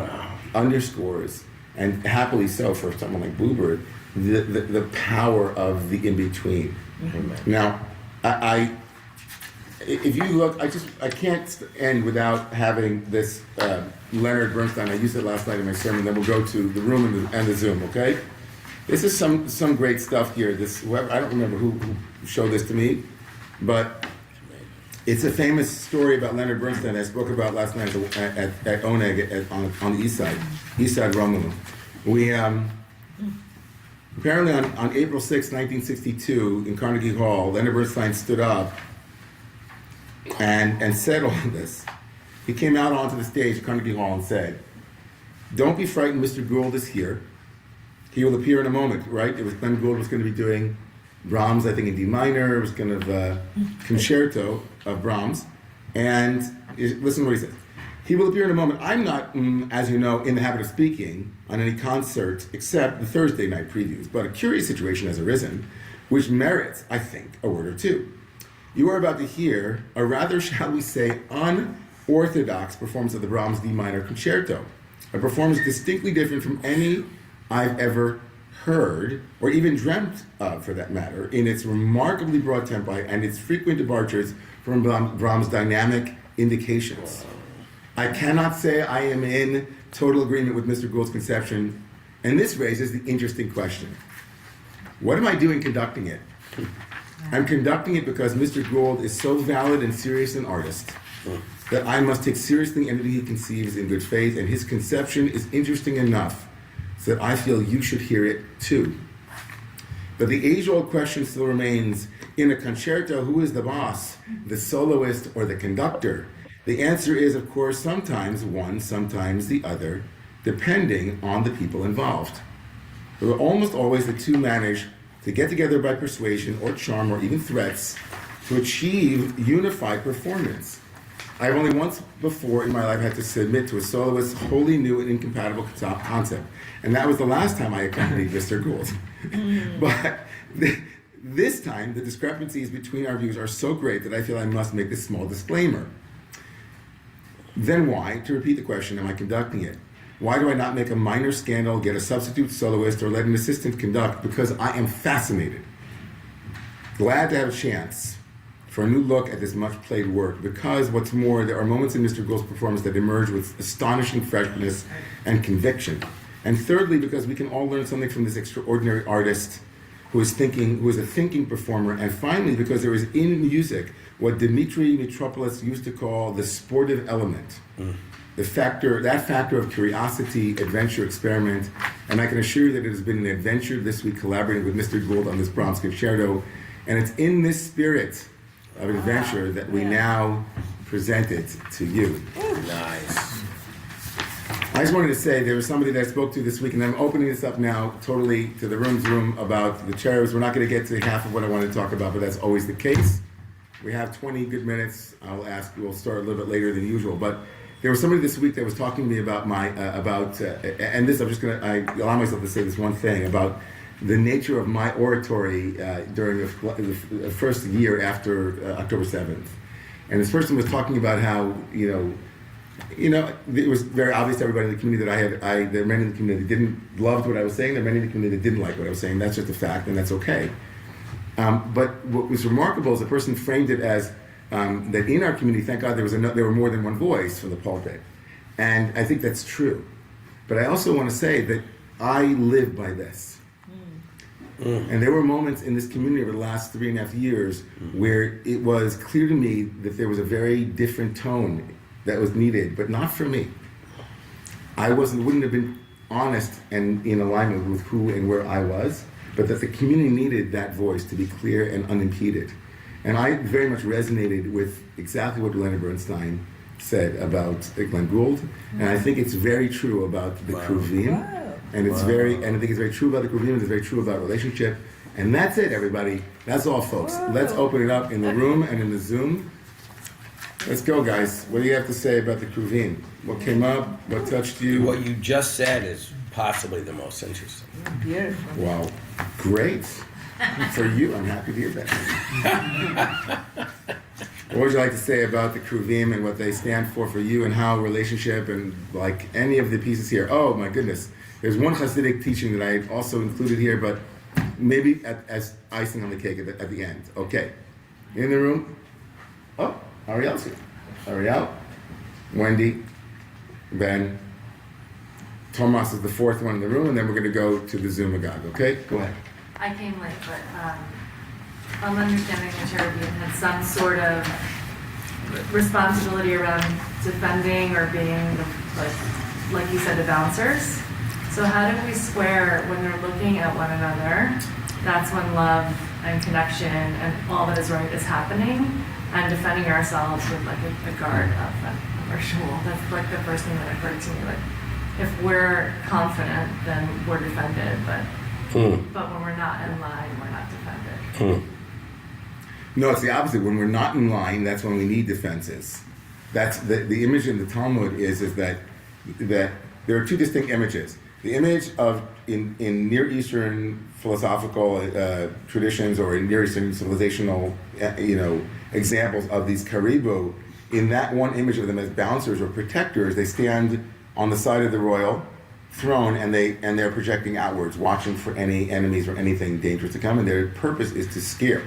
underscores, and happily so for someone like Buber, the power of the in-between. Now, if you look, I can't end without having this Leonard Bernstein. I used it last night in my sermon. Then we'll go to the room and the Zoom. Okay, this is some great stuff here. This whoever, I don't remember who showed this to me, but it's a famous story about Leonard Bernstein I spoke about last night at Oneg on the east side Romemu. We apparently on April 6, 1962, in Carnegie Hall, Leonard Bernstein stood up and said all this. He came out onto the stage at Carnegie Hall and said, "Don't be frightened, Mr. Gould is here. He will appear in a moment," right? It was Glenn Gould was going to be doing Brahms, I think in D minor. It was kind of a concerto of Brahms. And listen to what he said. "He will appear in a moment. I'm not, as you know, in the habit of speaking on any concert except the Thursday night previews, but a curious situation has arisen, which merits, I think, a word or two. You are about to hear a rather, shall we say, unorthodox performance of the Brahms D minor concerto, a performance distinctly different from any I've ever heard, or even dreamt of for that matter, in its remarkably broad tempi and its frequent departures from Brahms' dynamic indications. I cannot say I am in total agreement with Mr. Gould's conception, and this raises the interesting question. What am I doing conducting it? I'm conducting it because Mr. Gould is so valid and serious an artist that I must take seriously anything he conceives in good faith, and his conception is interesting enough so that I feel you should hear it too. But the age-old question still remains, in a concerto, who is the boss, the soloist or the conductor? The answer is, of course, sometimes one, sometimes the other, depending on the people involved. But almost always the two manage to get together by persuasion or charm or even threats to achieve unified performance. I've only once before in my life had to submit to a soloist's wholly new and incompatible concept, and that was the last time I accompanied Mr. Gould. But this time, the discrepancies between our views are so great that I feel I must make this small disclaimer. Then why, to repeat the question, am I conducting it? Why do I not make a minor scandal, get a substitute soloist, or let an assistant conduct? Because I am fascinated, glad to have a chance for a new look at this much-played work, because what's more, there are moments in Mr. Gould's performance that emerge with astonishing freshness and conviction. And thirdly, because we can all learn something from this extraordinary artist who is a thinking performer. And finally, because there is in music what Dmitri Mitropoulos used to call the sportive element. That factor of curiosity, adventure, experiment, and I can assure you that it has been an adventure this week collaborating with Mr. Gould on this Brahms concerto, and it's in this spirit of adventure that we now present it to you. Nice. I just wanted to say there was somebody that I spoke to this week, and I'm opening this up now totally to the room about the cherubs. We're not going to get to half of what I wanted to talk about, but that's always the case. We have 20 good minutes. We'll start a little bit later than usual, but there was somebody this week that was talking to me about and this, I allow myself to say this one thing about the nature of my oratory during the first year after October 7th. And this person was talking about how, it was very obvious to everybody in the community that there are many in the community that loved what I was saying, there are many in the community that didn't like what I was saying. That's just a fact, and that's okay. But what was remarkable is the person framed it as that in our community, thank God, there were more than one voice from the pulpit. And I think that's true. But I also want to say that I live by this. And there were moments in this community over the last 3.5 years where it was clear to me that there was a very different tone that was needed, but not for me. Wouldn't have been honest and in alignment with who and where I was, but that the community needed that voice to be clear and unimpeded. And I very much resonated with exactly what Leonard Bernstein said about Glenn Gould, and I think it's very true about the Kruvim, and I think it's very true about the Kruvim, and it's very true about relationship, and that's it, everybody. That's all, folks. Let's open it up in the room and in the Zoom. Let's go, guys. What do you have to say about the Kruvim? What came up? What touched you? What you just said is possibly the most interesting. Beautiful. Wow, great. For you, I'm happy to hear that. What would you like to say about the Kruvim and what they stand for you, and how relationship and like any of the pieces here? Oh my goodness, there's one Hasidic teaching that I also included here, but maybe as icing on the cake at the end. Okay, in the room. Oh, Ariel's here. Ariel, Wendy, Ben. Tomas is the fourth one in the room, and then we're going to go to the Zoom Agog. Okay, go ahead. I came late, but I'm understanding the Cherubim had some sort of responsibility around defending or being, like you said, the bouncers. So how do we square when they're looking at one another? That's when love and connection and all that is right is happening, and defending ourselves with like a guard of our shul. That's like the first thing that occurred to me. Like, if we're confident, then we're defended, but when we're not in line, we're not defended. No, it's the opposite. When we're not in line, that's when we need defenses. That's the image in the Talmud is that there are two distinct images. The image of in Near Eastern philosophical traditions or in Near Eastern civilizational examples of these karibu. In that one image of them as bouncers or protectors, they stand on the side of the royal throne and they're projecting outwards, watching for any enemies or anything dangerous to come. And their purpose is to scare.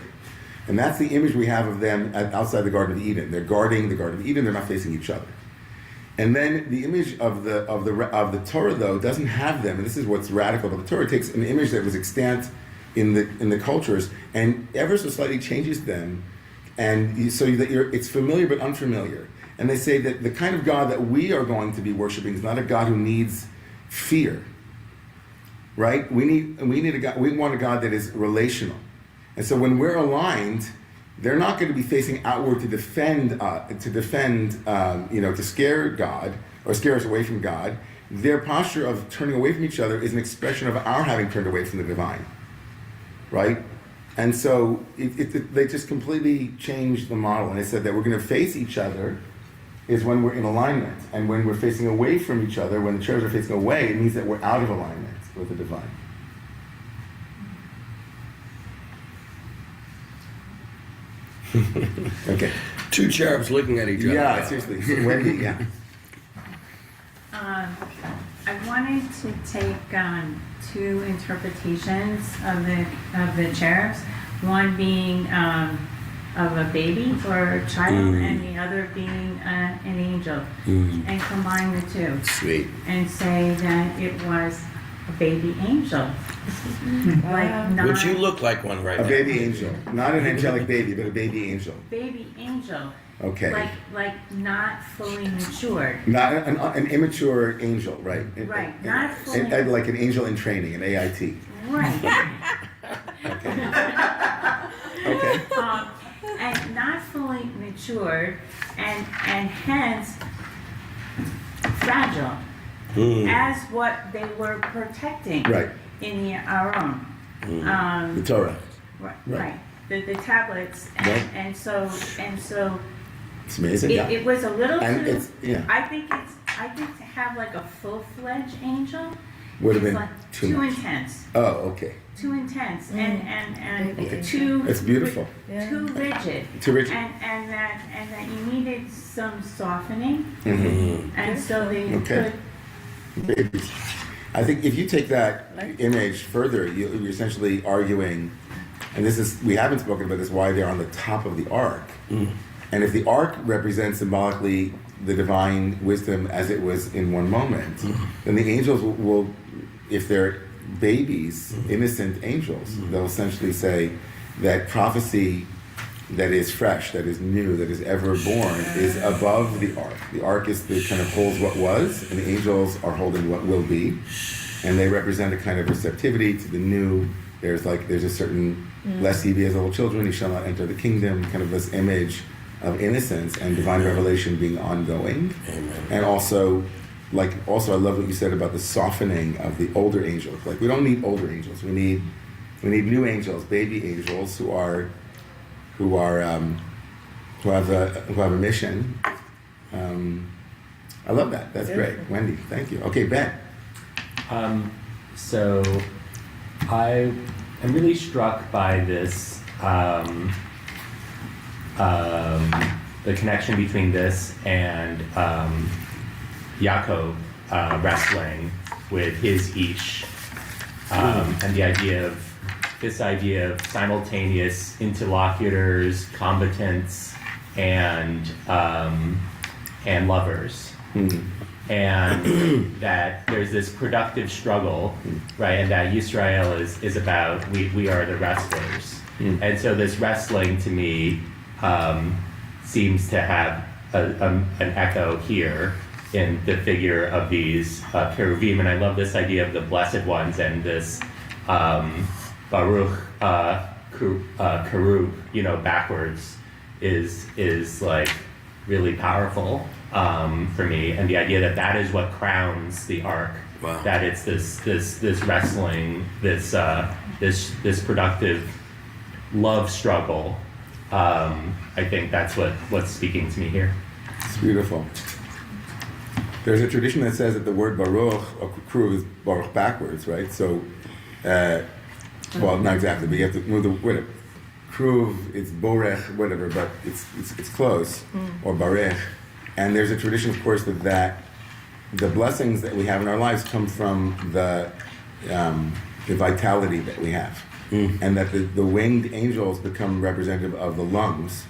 And that's the image we have of them outside the Garden of Eden. They're guarding the Garden of Eden. They're not facing each other. And then the image of the Torah though doesn't have them, and this is what's radical. But the Torah takes an image that was extant in the cultures and ever so slightly changes them, and so that it's familiar but unfamiliar. And they say that the kind of God that we are going to be worshiping is not a God who needs fear, right? We need a God. We want a God that is relational, and so when we're aligned, they're not going to be facing outward to scare God or scare us away from God. Their posture of turning away from each other is an expression of our having turned away from the divine, right? And so they just completely changed the model, and they said that we're going to face each other is when we're in alignment, and when we're facing away from each other, when the cherubs are facing away, it means that we're out of alignment with the divine. Okay. Two cherubs looking at each other. Yeah, seriously. So Wendy, yeah. I wanted to take two interpretations of the cherubs. One being of a baby or a child, and the other being an angel, and combine the two. Sweet. And say that it was a baby angel. Like not Would you look like one right A now? baby angel. Not an angelic baby, but a baby angel. baby angel. Okay. Like not fully matured. Not an immature angel, right? Right, not fully- Like an angel in training, an AIT. Right. Okay. And not fully matured, and hence fragile, as what they were protecting Right. in the Aron. The Torah. Right. The tablets, Right. and so It's amazing. Yeah. it was a little And too. it's- yeah. I think to have like a full-fledged angel Would have is been like too much. intense. Oh, okay. Too intense and Okay. too. It's beautiful. Too rigid. Too rigid. And that you needed some softening, Mm-hmm. and so they Okay. Babies. I think if you take that image further, you're essentially arguing, and we haven't spoken about this, why they're on the top of the ark. And if the ark represents symbolically the divine wisdom as it was in one moment, then the angels will, if they're babies, innocent angels, they'll essentially say that prophecy that is fresh, that is new, that is ever born, is above the ark. The ark is the kind of holds what was, and the angels are holding what will be, and they represent a kind of receptivity to the new. There's a certain lest ye be as little children, ye shall not enter the kingdom, kind of this image of innocence and divine revelation being ongoing. Amen. And also I love what you said about the softening of the older angels. Like, we don't need older angels. We need new angels, baby angels who have a mission. I love that. That's great, Wendy. Thank you. Okay, Ben. So I am really struck by this, the connection between this and Yaakov wrestling with his Ish, and the idea of simultaneous interlocutors, combatants, and lovers. And that there's this productive struggle, right? And that Yisrael is about we are the wrestlers. And so this wrestling to me seems to have an echo here in the figure of these cherubim. And I love this idea of the blessed ones and this Baruch cherub, backwards is like really powerful for me, and the idea that is what crowns the ark. Wow. That it's this wrestling, this productive love struggle. I think that's what's speaking to me here. It's beautiful. There's a tradition that says that the word Baruch or Kruv is Baruch backwards, right? So, well, not exactly, but you have to move the word. Kruv, it's Borech, whatever, but it's close, or Barech. And there's a tradition, of course, that the blessings that we have in our lives come from the vitality that we have. And that the winged angels become representative of the lungs,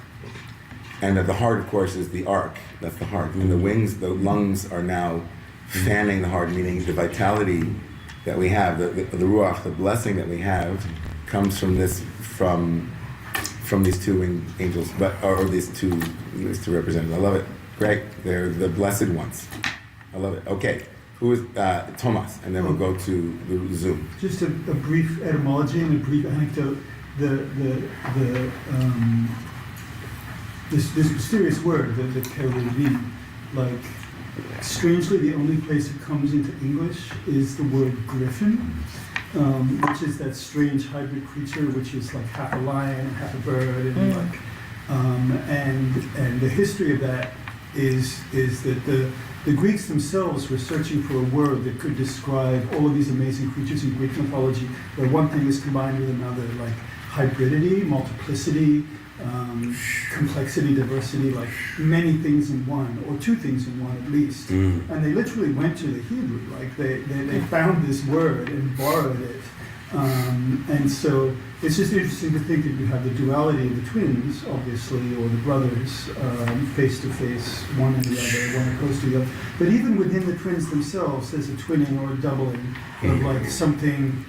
and that the heart, of course, is the ark. That's the heart. And the lungs are now fanning the heart, meaning the vitality that we have, the ruach, the blessing that we have, comes from these two winged angels, or these two representatives. I love it. Great. They're the blessed ones. I love it. Okay. Who is Thomas? And then we'll go to the Zoom. Just a brief etymology and a brief anecdote. This mysterious word, the cherubim, like strangely the only place it comes into English is the word griffin, which is that strange hybrid creature which is like half a lion, half a bird, and and the history of that is that the Greeks themselves were searching for a word that could describe all of these amazing creatures in Greek mythology, where one thing is combined with another, like hybridity, multiplicity, complexity, diversity, like many things in one, or two things in one at least. And they literally went to the Hebrew, like they found this word and borrowed it. And so it's just interesting to think that you have the duality of the twins, obviously, or the brothers, face to face, one and the other, one opposed to the other. But even within the twins themselves, there's a twinning or a doubling of like something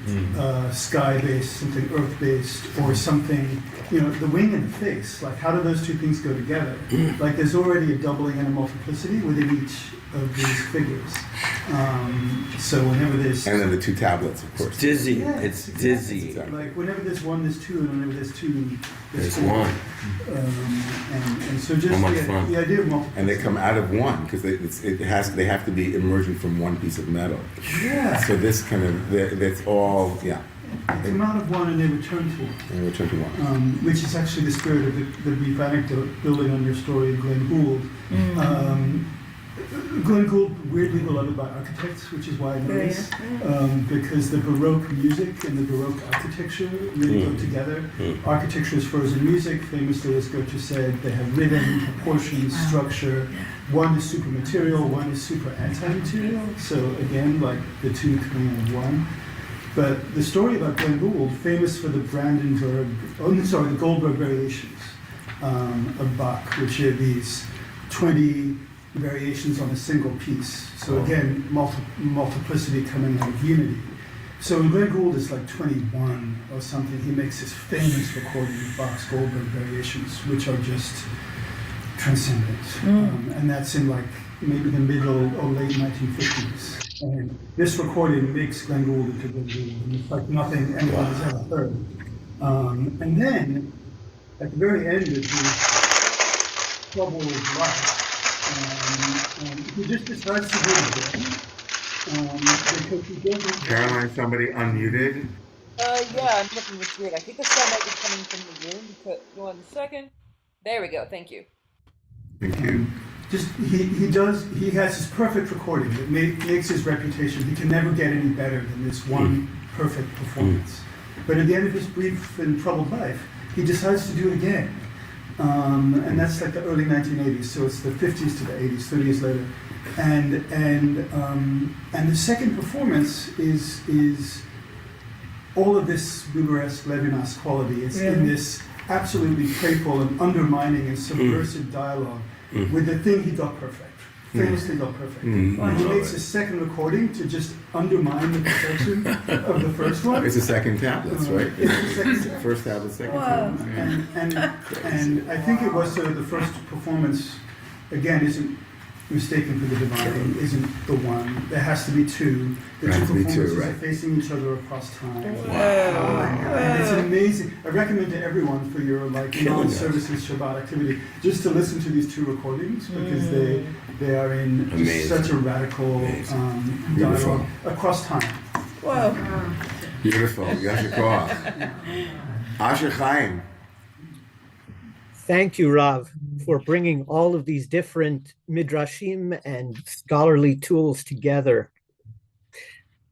sky-based, something earth-based, or something, the wing and the face. Like, how do those two things go together? Like, there's already a doubling and a multiplicity within each of these figures. So whenever there's... And then the two tablets, of course. Dizzy. Yeah, It's exactly. dizzy. Exactly. Like whenever there's one, there's two, and whenever there's two, There's four. one. And so just How much fun. the idea of multiplicity. And they come out of one, because they have to be emerging from one piece of metal. Yeah. So this that's all, yeah. They come out of one and they return to one. And return to one. Which is actually the spirit of the brief anecdote, building on your story of Glenn Gould. Glenn Gould, weirdly beloved by architects, which is why I know this, because the Baroque music and the Baroque architecture really go together. Architecture is frozen music. Famously, as Goethe said, they have rhythm, proportion, structure. One is super material, one is super anti-material. So again, like the two coming out of one. But the story about Glenn Gould, famous for the the Goldberg variations of Bach, which are these 20 variations on a single piece. So again, multiplicity coming out of unity. So when Glenn Gould is like 21 or something, he makes this famous recording of Bach's Goldberg variations, which are just transcendent. And that's in like maybe the middle or late 1950s. And this recording makes Glenn Gould into Glenn Gould. And it's like nothing anyone has ever heard. And then, at the very end of his troubled life, he just decides to do it again. Because he doesn't... Caroline, somebody unmuted? Yeah, I'm looking, it's weird. I think the sound might be coming from the room, because, 1 second. There we go, thank you. Thank you. He has this perfect recording that makes his reputation. He can never get any better than this one perfect performance. But at the end of his brief and troubled life, he decides to do it again. And that's like the early 1980s, so it's the 50s to the 80s, 30 years later. And the second performance is all of this Buberesque Levinas quality. It's in this absolutely playful and undermining and subversive dialogue with the thing he got perfect. Famously got perfect. And he makes a second recording to just undermine the perfection of the first one. It's the second tablets, right? It's the second tablet. First tablet, second Whoa. tablet. And I think it was the first performance, again, isn't mistaken for the divine, isn't the one. There has to be two. The There two has to be two, performances right. are facing each other across time. Whoa. And it's amazing. I recommend to everyone for your non-services Shabbat activity just to listen to these two recordings because they are in just Amazing. such a radical Beautiful. dialogue across time. Whoa. Beautiful. Yasher Koach. Asher Chaim. Thank you, Rav, for bringing all of these different midrashim and scholarly tools together.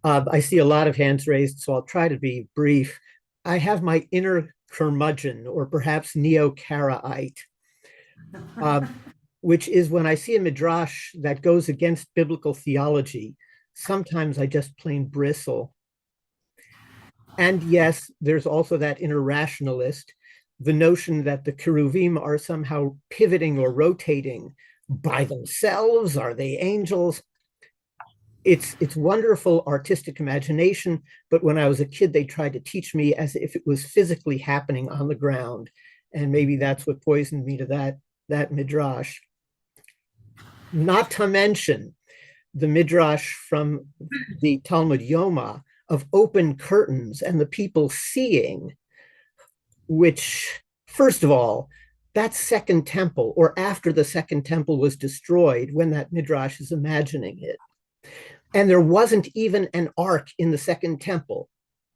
I see a lot of hands raised, so I'll try to be brief. I have my inner curmudgeon, or perhaps neo-Karaite, which is when I see a midrash that goes against biblical theology, sometimes I just plain bristle. And yes, there's also that inner rationalist, the notion that the Keruvim are somehow pivoting or rotating by themselves. Are they angels? It's wonderful artistic imagination, but when I was a kid, they tried to teach me as if it was physically happening on the ground. And maybe that's what poisoned me to that midrash. Not to mention the midrash from the Talmud Yoma of open curtains and the people seeing, which, first of all, that second temple, or after the second temple was destroyed, when that midrash is imagining it. And there wasn't even an ark in the second temple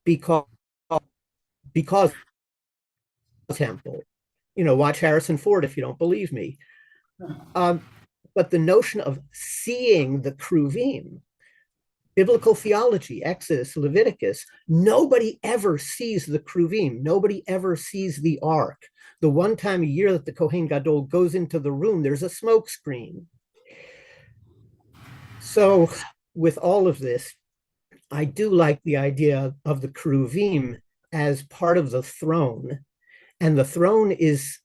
because temple. Watch Harrison Ford if you don't believe me. But the notion of seeing the Kruvim, biblical theology, Exodus, Leviticus, nobody ever sees the Kruvim. Nobody ever sees the ark. The one time a year that the Kohen Gadol goes into the room, there's a smoke screen. So with all of this, I do like the idea of the Kruvim as part of the throne. And the throne is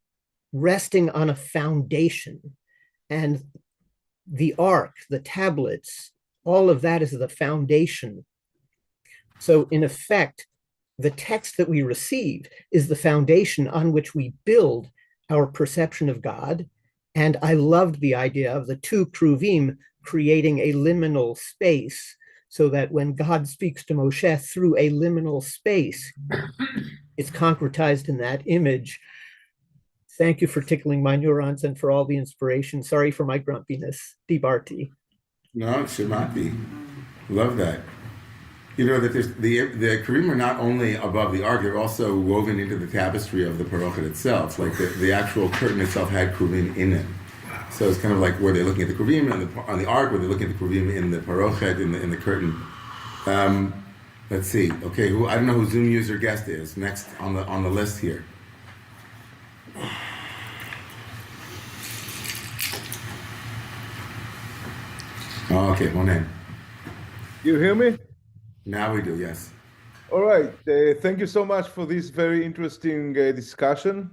resting on a foundation. And the ark, the tablets, all of that is the foundation. So in effect, the text that we receive is the foundation on which we build our perception of God. And I loved the idea of the two Kruvim creating a liminal space so that when God speaks to Moshe through a liminal space, it's concretized in that image. Thank you for tickling my neurons and for all the inspiration. Sorry for my grumpiness. Dibarti. No, it should not be. Love that. That there's the Karim are not only above the ark, they're also woven into the tapestry of the parochet itself. Like the actual curtain itself had Kruvim in it. So it's kind of like where they're looking at the Kruvim on the ark, where they're looking at the Kruvim in the parochet, in the curtain. Let's see. Okay, I don't know who Zoom user guest is next on the list here. Oh, okay, Monet. You hear me? Now we do, yes. All right. Thank you so much for this very interesting discussion.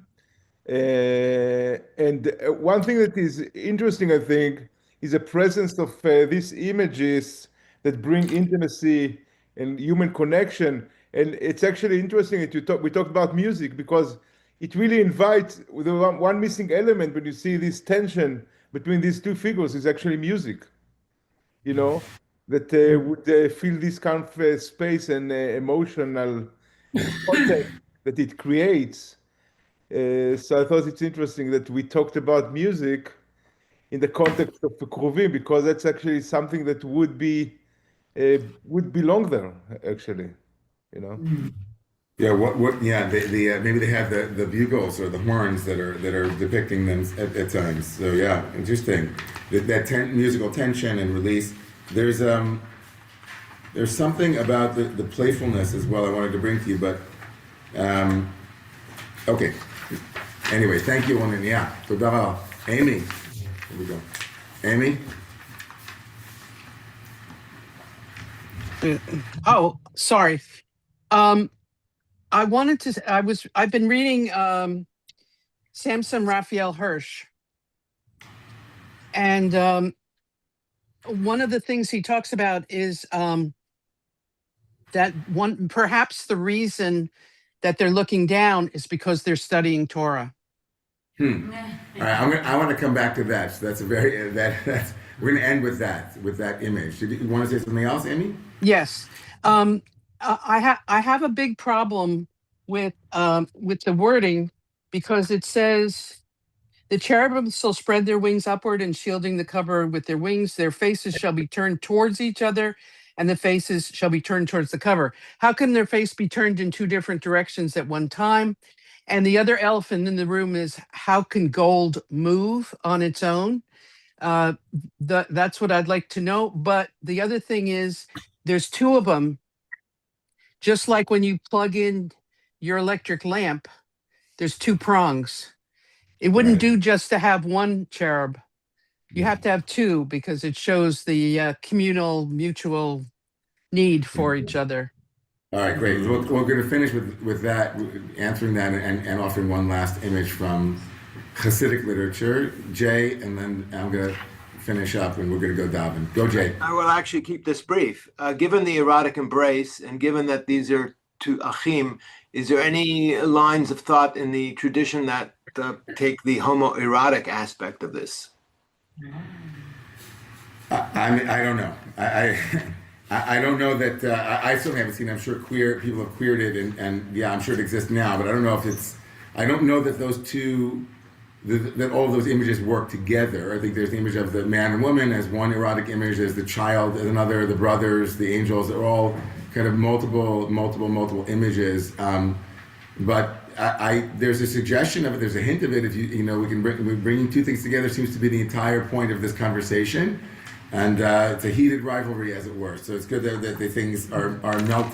And one thing that is interesting, I think, is the presence of these images that bring intimacy and human connection. And it's actually interesting that we talked about music because it really invites the one missing element when you see this tension between these two figures is actually music. That would fill this kind of space and emotional context that it creates. So I thought it's interesting that we talked about music in the context of the Kruvim because that's actually something that would belong there, actually. Yeah. What? Yeah. Maybe they have the bugles or the horns that are depicting them at times. So yeah, interesting. That musical tension and release. There's something about the playfulness as well I wanted to bring to you, but okay. Anyway, thank you, Onen. Yeah. Toda. Amy. Here we go. Amy. Sorry. I've been reading Samson Raphael Hirsch. And one of the things he talks about is that perhaps the reason that they're looking down is because they're studying Torah. All right, I want to come back to that. So that's a very that's we're going to end with that image. Did you want to say something else, Amy? Yes, I have a big problem with the wording, because it says the cherubim shall spread their wings upward and shielding the cover with their wings. Their faces shall be turned towards each other, and the faces shall be turned towards the cover. How can their face be turned in two different directions at one time? And the other elephant in the room is, how can gold move on its own? That's what I'd like to know. But the other thing is, there's two of them. Just like when you plug in your electric lamp, there's two prongs. It wouldn't do just to have one cherub. You have to have two, because it shows the communal, mutual need for each other. All right, great. We're going to finish with that, answering that, and offering one last image from Hasidic literature, Jay, and then I'm going to finish up, and we're going to go daven. Go, Jay. I will actually keep this brief. Given the erotic embrace, and given that these are two achim, is there any lines of thought in the tradition that take the homoerotic aspect of this? I don't know. I don't know that I certainly haven't seen. I'm sure people have queered it, and yeah, I'm sure it exists now. But I don't know if it's. I don't know that those two, that all of those images work together. I think there's the image of the man and woman as one erotic image. There's the child as another. The brothers, the angels are all kind of multiple images. But there's a suggestion of it. There's a hint of it. If we're bringing two things together seems to be the entire point of this conversation. And it's a heated rivalry, as it were. So it's good that the things are melting.